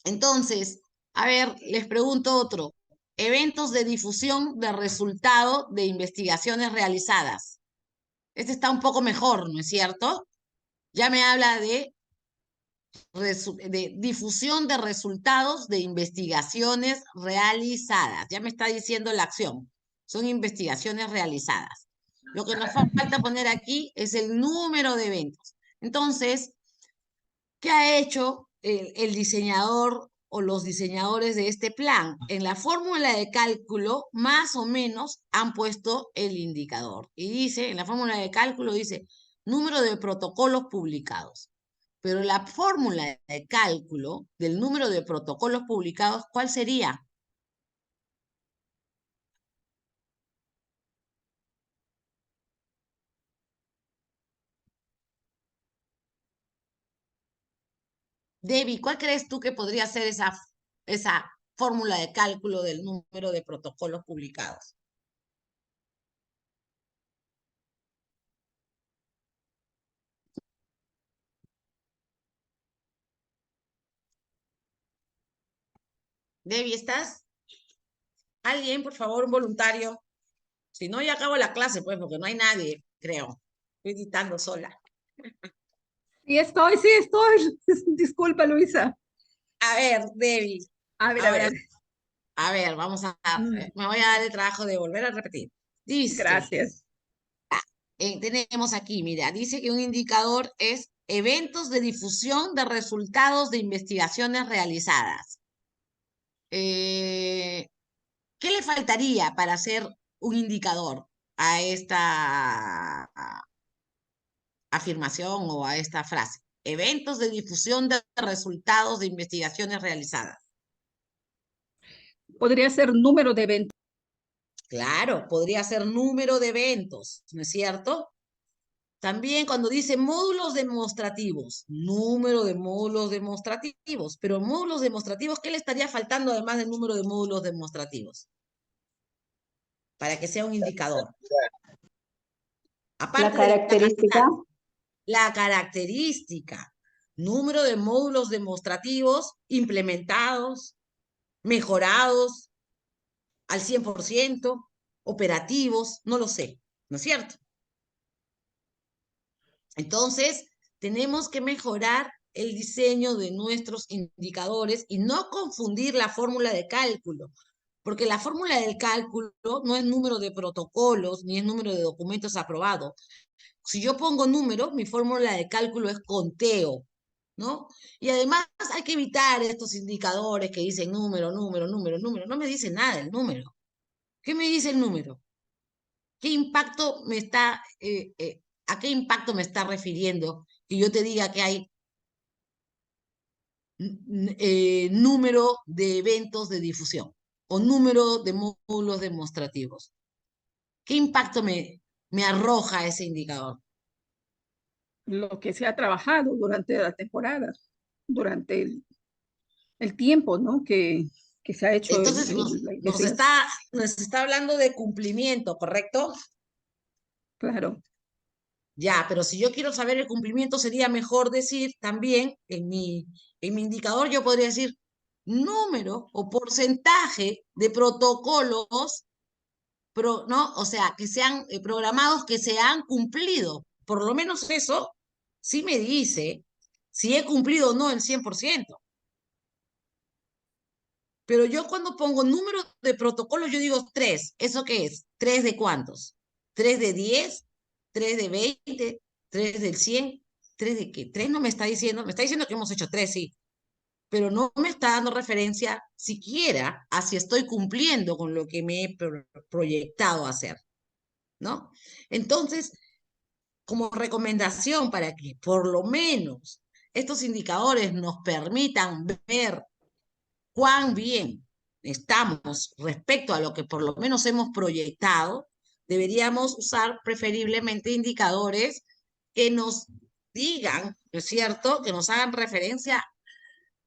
[SPEAKER 1] Entonces, a ver, les pregunto otro. Eventos de difusión de resultado de investigaciones realizadas. Este está un poco mejor, ¿no es cierto? Ya me habla de difusión de resultados de investigaciones realizadas. Ya me está diciendo la acción. Son investigaciones realizadas. Lo que nos falta poner aquí es el número de eventos. Entonces, ¿qué ha hecho el diseñador o los diseñadores de este plan? En la fórmula de cálculo, más o menos, han puesto el indicador. Y dice, en la fórmula de cálculo dice, número de protocolos publicados. Pero la fórmula de cálculo del número de protocolos publicados, ¿cuál sería? Debbie, ¿cuál crees tú que podría ser esa fórmula de cálculo del número de protocolos publicados? Debbie, ¿estás? ¿Alguien, por favor, un voluntario? Si no, ya acabo la clase, pues, porque no hay nadie, creo. Estoy editando sola.
[SPEAKER 3] Sí estoy. Disculpa, Luisa.
[SPEAKER 1] A ver, Debbie.
[SPEAKER 3] A ver, a
[SPEAKER 1] Ahora,
[SPEAKER 3] ver.
[SPEAKER 1] a ver, vamos a,
[SPEAKER 3] Mm,
[SPEAKER 1] me voy a dar el trabajo de volver a repetir. Dice,
[SPEAKER 3] Gracias.
[SPEAKER 1] tenemos aquí, mira, dice que un indicador es eventos de difusión de resultados de investigaciones realizadas. ¿Qué le faltaría para hacer un indicador a esta afirmación o a esta frase? Eventos de difusión de resultados de investigaciones realizadas.
[SPEAKER 3] Podría ser número de eventos.
[SPEAKER 1] Claro, podría ser número de eventos, ¿no es cierto? También cuando dice módulos demostrativos, número de módulos demostrativos, pero módulos demostrativos, ¿qué le estaría faltando además del número de módulos demostrativos? Para que sea un indicador.
[SPEAKER 4] La
[SPEAKER 1] Aparte de la
[SPEAKER 4] característica.
[SPEAKER 1] cantidad, la característica, número de módulos demostrativos implementados, mejorados al 100%, operativos, no lo sé, ¿no es cierto? Entonces, tenemos que mejorar el diseño de nuestros indicadores y no confundir la fórmula de cálculo, porque la fórmula del cálculo no es número de protocolos ni es número de documentos aprobados. Si yo pongo número, mi fórmula de cálculo es conteo, ¿no? Y además hay que evitar estos indicadores que dicen número, número, número, número. No me dice nada el número. ¿Qué me dice el número? ¿Qué impacto me está, a qué impacto me está refiriendo? Que yo te diga que hay número de eventos de difusión o número de módulos demostrativos. ¿Qué impacto me arroja ese indicador?
[SPEAKER 3] Lo que se ha trabajado durante la temporada, durante el tiempo, ¿no? Que se ha hecho
[SPEAKER 1] Entonces
[SPEAKER 3] la
[SPEAKER 1] nos
[SPEAKER 3] investigación.
[SPEAKER 1] está hablando de cumplimiento, ¿correcto?
[SPEAKER 3] Claro.
[SPEAKER 1] Ya, pero si yo quiero saber el cumplimiento, sería mejor decir también en mi indicador, yo podría decir número o porcentaje de protocolos, ¿no? O sea, que sean programados, que se han cumplido. Por lo menos eso sí me dice si he cumplido o no el 100%. Pero yo cuando pongo número de protocolos, yo digo 3. ¿Eso qué es? ¿3 de cuántos? ¿3 de 10? ¿3 de 20? ¿3 del 100? ¿3 de qué? 3 no me está diciendo, me está diciendo que hemos hecho 3, sí, pero no me está dando referencia siquiera a si estoy cumpliendo con lo que me he proyectado a hacer, ¿no? Entonces, como recomendación para que por lo menos estos indicadores nos permitan ver cuán bien estamos respecto a lo que por lo menos hemos proyectado, deberíamos usar preferiblemente indicadores que nos digan, ¿no es cierto?, que nos hagan referencia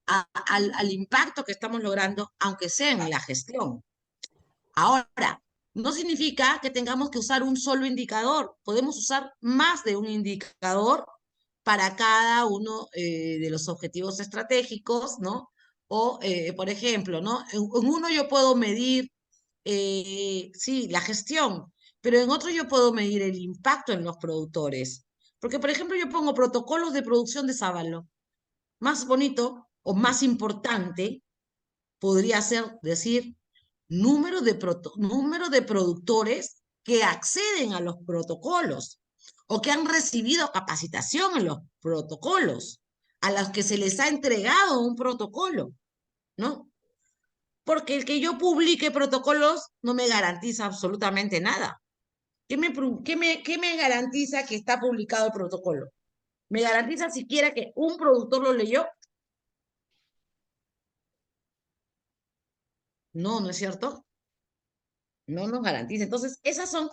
[SPEAKER 1] al impacto que estamos logrando, aunque sea en la gestión. Ahora, no significa que tengamos que usar un solo indicador. Podemos usar más de un indicador para cada uno de los objetivos estratégicos, ¿no? O, por ejemplo, ¿no? En uno yo puedo medir, sí, la gestión, pero en otro yo puedo medir el impacto en los productores. Porque, por ejemplo, yo pongo protocolos de producción de sábalo. Más bonito o más importante podría ser decir número de productores que acceden a los protocolos o que han recibido capacitación en los protocolos, a los que se les ha entregado un protocolo, ¿no? Porque el que yo publique protocolos no me garantiza absolutamente nada. ¿Qué me garantiza que está publicado el protocolo? ¿Me garantiza siquiera que un productor lo leyó? No, ¿no es cierto? No nos garantiza. Entonces, esas son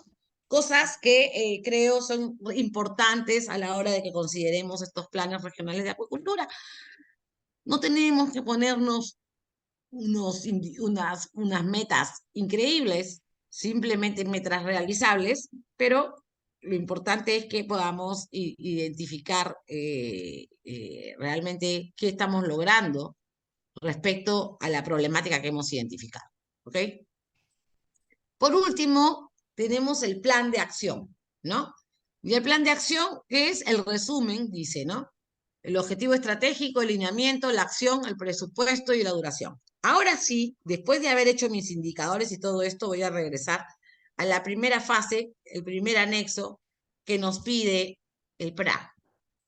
[SPEAKER 1] cosas que creo son importantes a la hora de que consideremos estos planes regionales de acuicultura. No tenemos que ponernos unas metas increíbles, simplemente metas realizables, pero lo importante es que podamos identificar realmente qué estamos logrando respecto a la problemática que hemos identificado. ¿Ok? Por último, tenemos el plan de acción, ¿no? Y el plan de acción, que es el resumen, dice, ¿no? El objetivo estratégico, el lineamiento, la acción, el presupuesto y la duración. Ahora sí, después de haber hecho mis indicadores y todo esto, voy a regresar a la primera fase, el primer anexo que nos pide el PRA.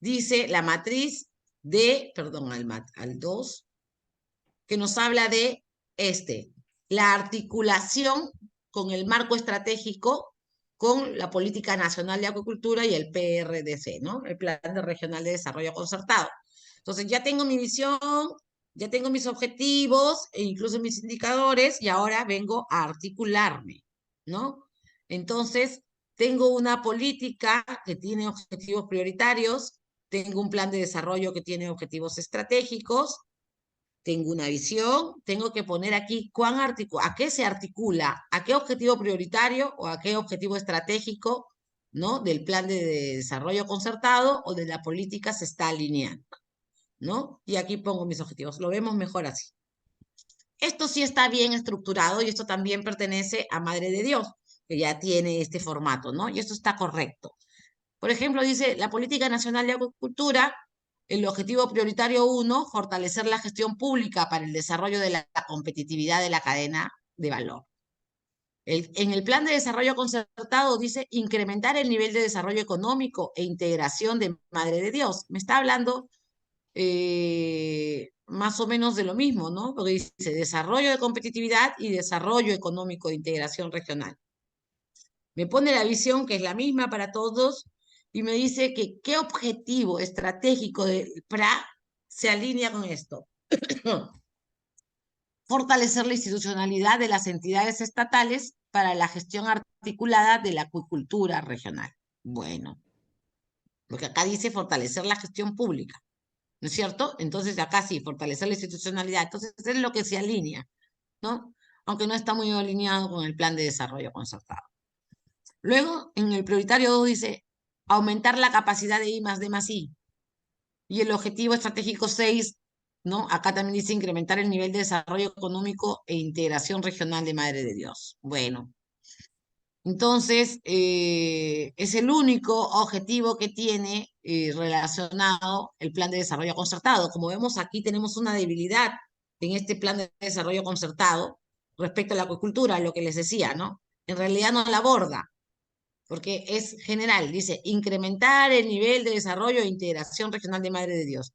[SPEAKER 1] Dice la matriz de, perdón, al 2, que nos habla de la articulación con el marco estratégico, con la Política Nacional de Acuicultura y el PRDC, ¿no? El Plan Regional de Desarrollo Concertado. Entonces ya tengo mi visión, ya tengo mis objetivos e incluso mis indicadores y ahora vengo a articularme, ¿no? Entonces, tengo una política que tiene objetivos prioritarios, tengo un plan de desarrollo que tiene objetivos estratégicos, tengo una visión, tengo que poner aquí a qué se articula, a qué objetivo prioritario o a qué objetivo estratégico, ¿no? Del plan de desarrollo concertado o de la política se está alineando, ¿no? Y aquí pongo mis objetivos. Lo vemos mejor así. Esto sí está bien estructurado y esto también pertenece a Madre de Dios, que ya tiene este formato, ¿no? Y esto está correcto. Por ejemplo, dice la Política Nacional de Acuicultura, el objetivo prioritario 1, fortalecer la gestión pública para el desarrollo de la competitividad de la cadena de valor. En el plan de desarrollo concertado dice incrementar el nivel de desarrollo económico e integración de Madre de Dios. Me está hablando más o menos de lo mismo, ¿no? Porque dice desarrollo de competitividad y desarrollo económico de integración regional. Me pone la visión que es la misma para todos y me dice que qué objetivo estratégico del PRA se alinea con esto. Fortalecer la institucionalidad de las entidades estatales para la gestión articulada de la acuicultura regional. Bueno, porque acá dice fortalecer la gestión pública, ¿no es cierto? Entonces acá sí, fortalecer la institucionalidad. Entonces es lo que se alinea, ¿no? Aunque no está muy alineado con el plan de desarrollo concertado. Luego, en el prioritario 2 dice aumentar la capacidad de I+D+I. Y el objetivo estratégico 6, ¿no? Acá también dice incrementar el nivel de desarrollo económico e integración regional de Madre de Dios. Bueno, entonces es el único objetivo que tiene relacionado el plan de desarrollo concertado. Como vemos aquí tenemos una debilidad en este plan de desarrollo concertado respecto a la acuicultura, lo que les decía, ¿no? En realidad no la aborda, porque es general, dice incrementar el nivel de desarrollo e integración regional de Madre de Dios.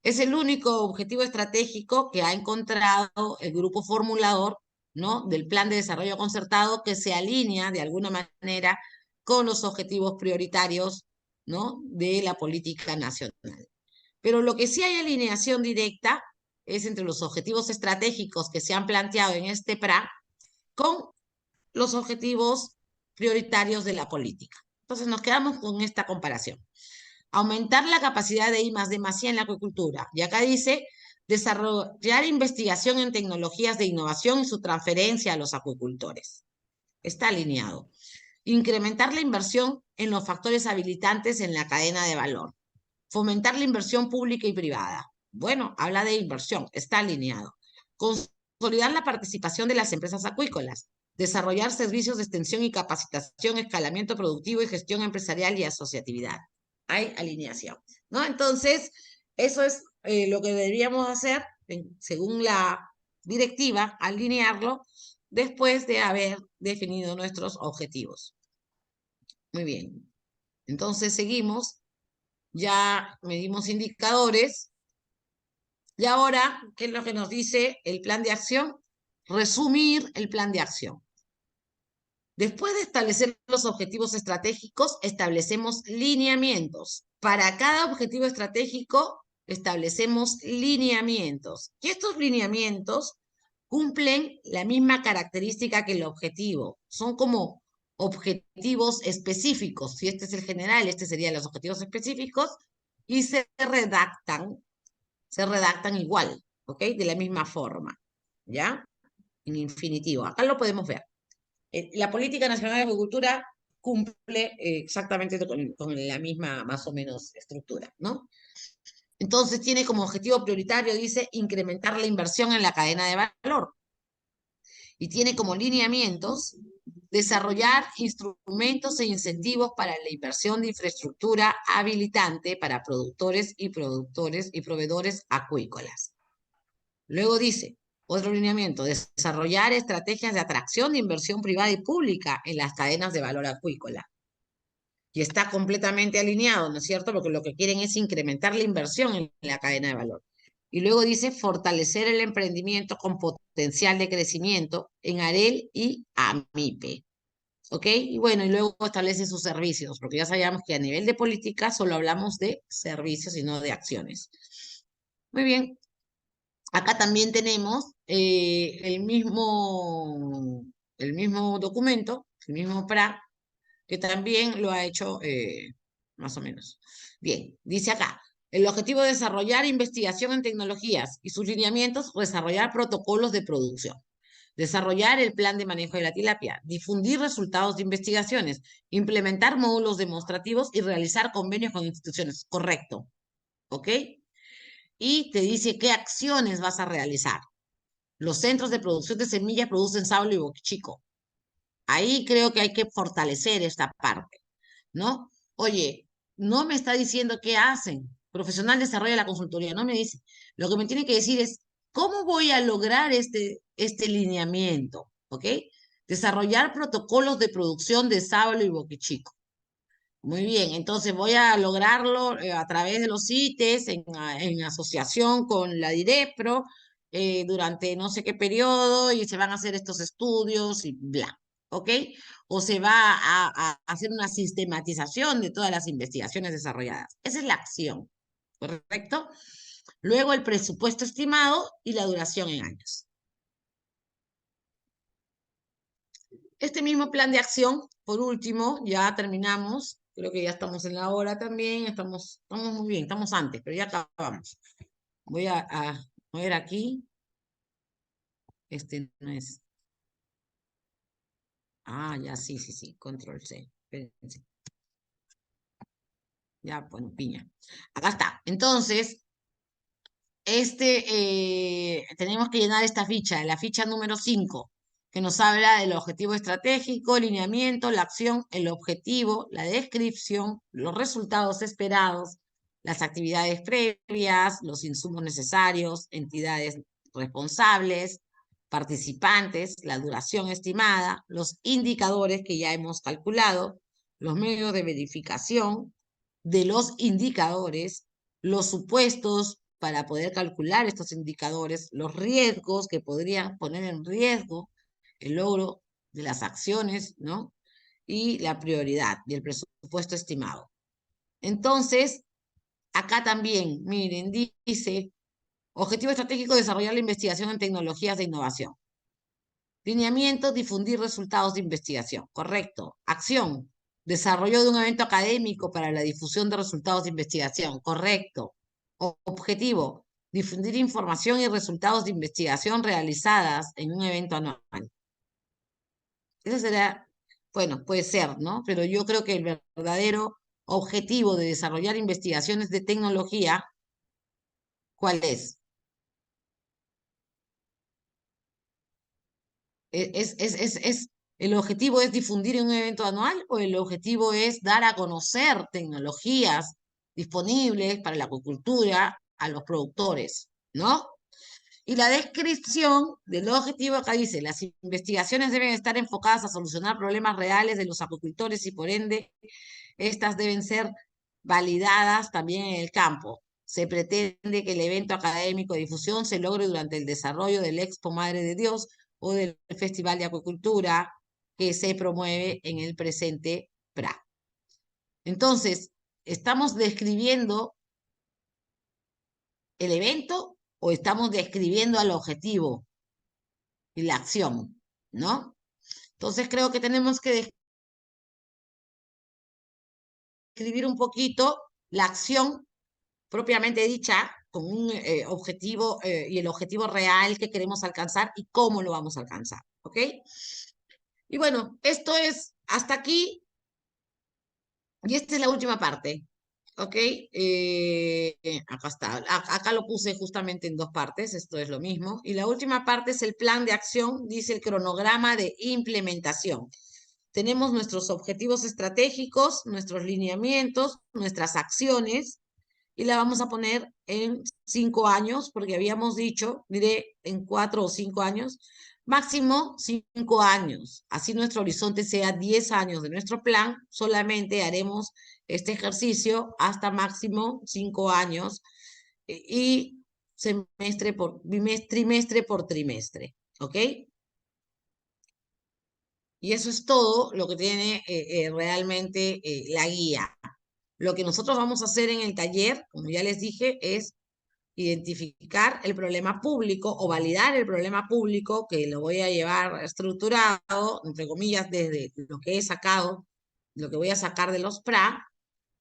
[SPEAKER 1] Es el único objetivo estratégico que ha encontrado el grupo formulador, ¿no? Del plan de desarrollo concertado que se alinea de alguna manera con los objetivos prioritarios, ¿no? De la política nacional. Pero lo que sí hay alineación directa es entre los objetivos estratégicos que se han planteado en este PRA con los objetivos prioritarios de la política. Entonces nos quedamos con esta comparación. Aumentar la capacidad de I+D+I en la acuicultura. Y acá dice desarrollar investigación en tecnologías de innovación y su transferencia a los acuicultores. Está alineado. Incrementar la inversión en los factores habilitantes en la cadena de valor. Fomentar la inversión pública y privada. Bueno, habla de inversión, está alineado. Consolidar la participación de las empresas acuícolas. Desarrollar servicios de extensión y capacitación, escalamiento productivo y gestión empresarial y asociatividad. Hay alineación, ¿no? Entonces, eso es lo que deberíamos hacer, según la directiva, alinearlo después de haber definido nuestros objetivos. Muy bien. Entonces, seguimos. Ya medimos indicadores. Y ahora, ¿qué es lo que nos dice el plan de acción? Resumir el plan de acción. Después de establecer los objetivos estratégicos, establecemos lineamientos. Para cada objetivo estratégico, establecemos lineamientos. Y estos lineamientos cumplen la misma característica que el objetivo. Son como objetivos específicos. Si este es el general, este serían los objetivos específicos, y se redactan igual, ¿ok? De la misma forma, ¿ya? En infinitivo. Acá lo podemos ver. La Política Nacional de Agricultura cumple exactamente con la misma, más o menos, estructura, ¿no? Entonces tiene como objetivo prioritario, dice, incrementar la inversión en la cadena de valor. Y tiene como lineamientos desarrollar instrumentos e incentivos para la inversión de infraestructura habilitante para productores y proveedores acuícolas. Luego dice, otro lineamiento, desarrollar estrategias de atracción de inversión privada y pública en las cadenas de valor acuícola. Y está completamente alineado, ¿no es cierto? Porque lo que quieren es incrementar la inversión en la cadena de valor. Y luego dice fortalecer el emprendimiento con potencial de crecimiento en AREL y AMIPE. ¿Ok? Y bueno, y luego establece sus servicios, porque ya sabíamos que a nivel de política solo hablamos de servicios y no de acciones. Muy bien. Acá también tenemos el mismo documento, el mismo PRA, que también lo ha hecho más o menos. Bien, dice acá, el objetivo de desarrollar investigación en tecnologías y sus lineamientos, desarrollar protocolos de producción, desarrollar el plan de manejo de la tilapia, difundir resultados de investigaciones, implementar módulos demostrativos y realizar convenios con instituciones. Correcto, ¿ok? Y te dice qué acciones vas a realizar. Los centros de producción de semillas producen sábalo y boquichico. Ahí creo que hay que fortalecer esta parte, ¿no? Oye, no me está diciendo qué hacen. Profesional desarrolla la consultoría, no me dice. Lo que me tiene que decir es, ¿cómo voy a lograr este lineamiento? ¿Ok? Desarrollar protocolos de producción de sábalo y boquichico. Muy bien, entonces voy a lograrlo a través de los CITES, en asociación con la DIREPRO, durante no sé qué periodo, y se van a hacer estos estudios y bla, ¿ok? O se va a hacer una sistematización de todas las investigaciones desarrolladas. Esa es la acción, ¿correcto? Luego el presupuesto estimado y la duración en años. Este mismo plan de acción, por último, ya terminamos. Creo que ya estamos en la hora también. Estamos muy bien, estamos antes, pero ya acabamos. Voy a ver aquí. Este no es. Ah, ya, sí. Control C. Espérense. Ya, bueno, piña. Acá está. Entonces, tenemos que llenar esta ficha, la ficha número 5, que nos habla del objetivo estratégico, lineamiento, la acción, el objetivo, la descripción, los resultados esperados, las actividades previas, los insumos necesarios, entidades responsables, participantes, la duración estimada, los indicadores que ya hemos calculado, los medios de verificación de los indicadores, los supuestos para poder calcular estos indicadores, los riesgos que podrían poner en riesgo el logro de las acciones, ¿no? Y la prioridad y el presupuesto estimado. Entonces, acá también, miren, dice, objetivo estratégico, desarrollar la investigación en tecnologías de innovación. Lineamiento, difundir resultados de investigación. Correcto. Acción, desarrollo de un evento académico para la difusión de resultados de investigación. Correcto. Objetivo, difundir información y resultados de investigación realizadas en un evento anual. Ese será, bueno, puede ser, ¿no? Pero yo creo que el verdadero objetivo de desarrollar investigaciones de tecnología, ¿cuál es? ¿El objetivo es difundir en un evento anual o el objetivo es dar a conocer tecnologías disponibles para la acuicultura a los productores, ¿no? Y la descripción del objetivo acá dice, las investigaciones deben estar enfocadas a solucionar problemas reales de los acuicultores y por ende estas deben ser validadas también en el campo. Se pretende que el evento académico de difusión se logre durante el desarrollo del Expo Madre de Dios o del Festival de Acuicultura que se promueve en el presente PRA. Entonces, ¿estamos describiendo el evento o estamos describiendo al objetivo y la acción, ¿no? Entonces creo que tenemos que describir un poquito la acción propiamente dicha con un objetivo y el objetivo real que queremos alcanzar y cómo lo vamos a alcanzar, ¿ok? Y bueno, esto es hasta aquí y esta es la última parte, ¿ok? Acá está, acá lo puse justamente en dos partes, esto es lo mismo. Y la última parte es el plan de acción, dice el cronograma de implementación. Tenemos nuestros objetivos estratégicos, nuestros lineamientos, nuestras acciones, y la vamos a poner en 5 años, porque habíamos dicho, diré, en 4 o 5 años, máximo 5 años. Así nuestro horizonte sea 10 años de nuestro plan, solamente haremos este ejercicio hasta máximo 5 años y trimestre por trimestre, ¿ok? Y eso es todo lo que tiene realmente la guía. Lo que nosotros vamos a hacer en el taller, como ya les dije, es identificar el problema público o validar el problema público, que lo voy a llevar estructurado, entre comillas, desde lo que he sacado, lo que voy a sacar de los PRA,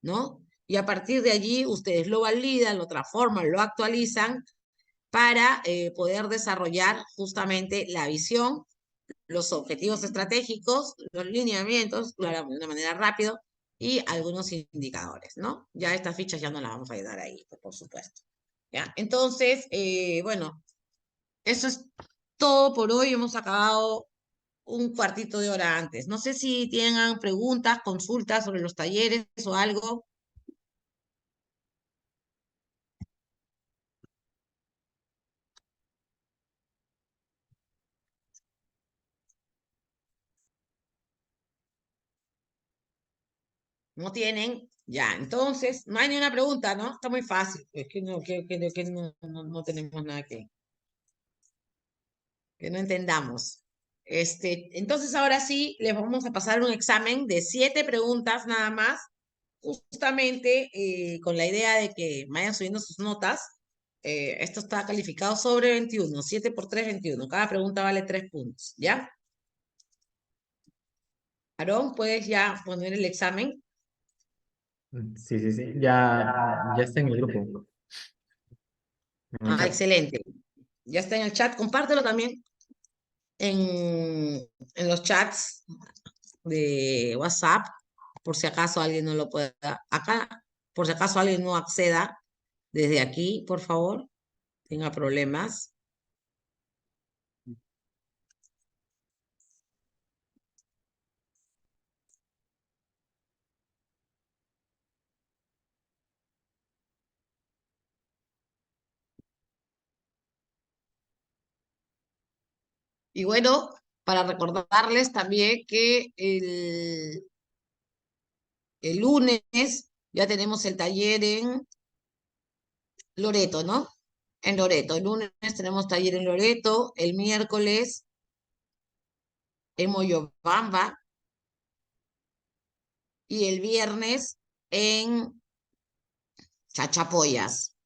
[SPEAKER 1] ¿no? Y a partir de allí ustedes lo validan, lo transforman, lo actualizan para poder desarrollar justamente la visión, los objetivos estratégicos, los lineamientos, claro, de una manera rápida, y algunos indicadores, ¿no? Ya estas fichas ya no las vamos a ayudar ahí, por supuesto. ¿Ya? Entonces, bueno, eso es todo por hoy. Hemos acabado un cuartito de hora antes. No sé si tienen preguntas, consultas sobre los talleres o algo. ¿No tienen? Ya, entonces, no hay ni una pregunta, ¿no? Está muy fácil. Es que no tenemos nada que no entendamos. Entonces, ahora sí, les vamos a pasar un examen de 7 preguntas nada más, justamente con la idea de que vayan subiendo sus notas. Esto está calificado sobre 21, 7 por 3, 21. Cada pregunta vale 3 puntos, ¿ya? Aarón, ¿puedes ya poner el examen?
[SPEAKER 4] Sí, sí, sí. Ya está en el grupo. En el
[SPEAKER 1] Ah,
[SPEAKER 4] chat.
[SPEAKER 1] excelente. Ya está en el chat. Compártelo también en los chats de WhatsApp, por si acaso alguien no lo pueda. Acá, por si acaso alguien no acceda desde aquí, por favor, tenga problemas. Y bueno, para recordarles también que el lunes ya tenemos el taller en Loreto, ¿no? En Loreto. El lunes tenemos taller en Loreto, el miércoles en Moyobamba y el viernes en Chachapoyas.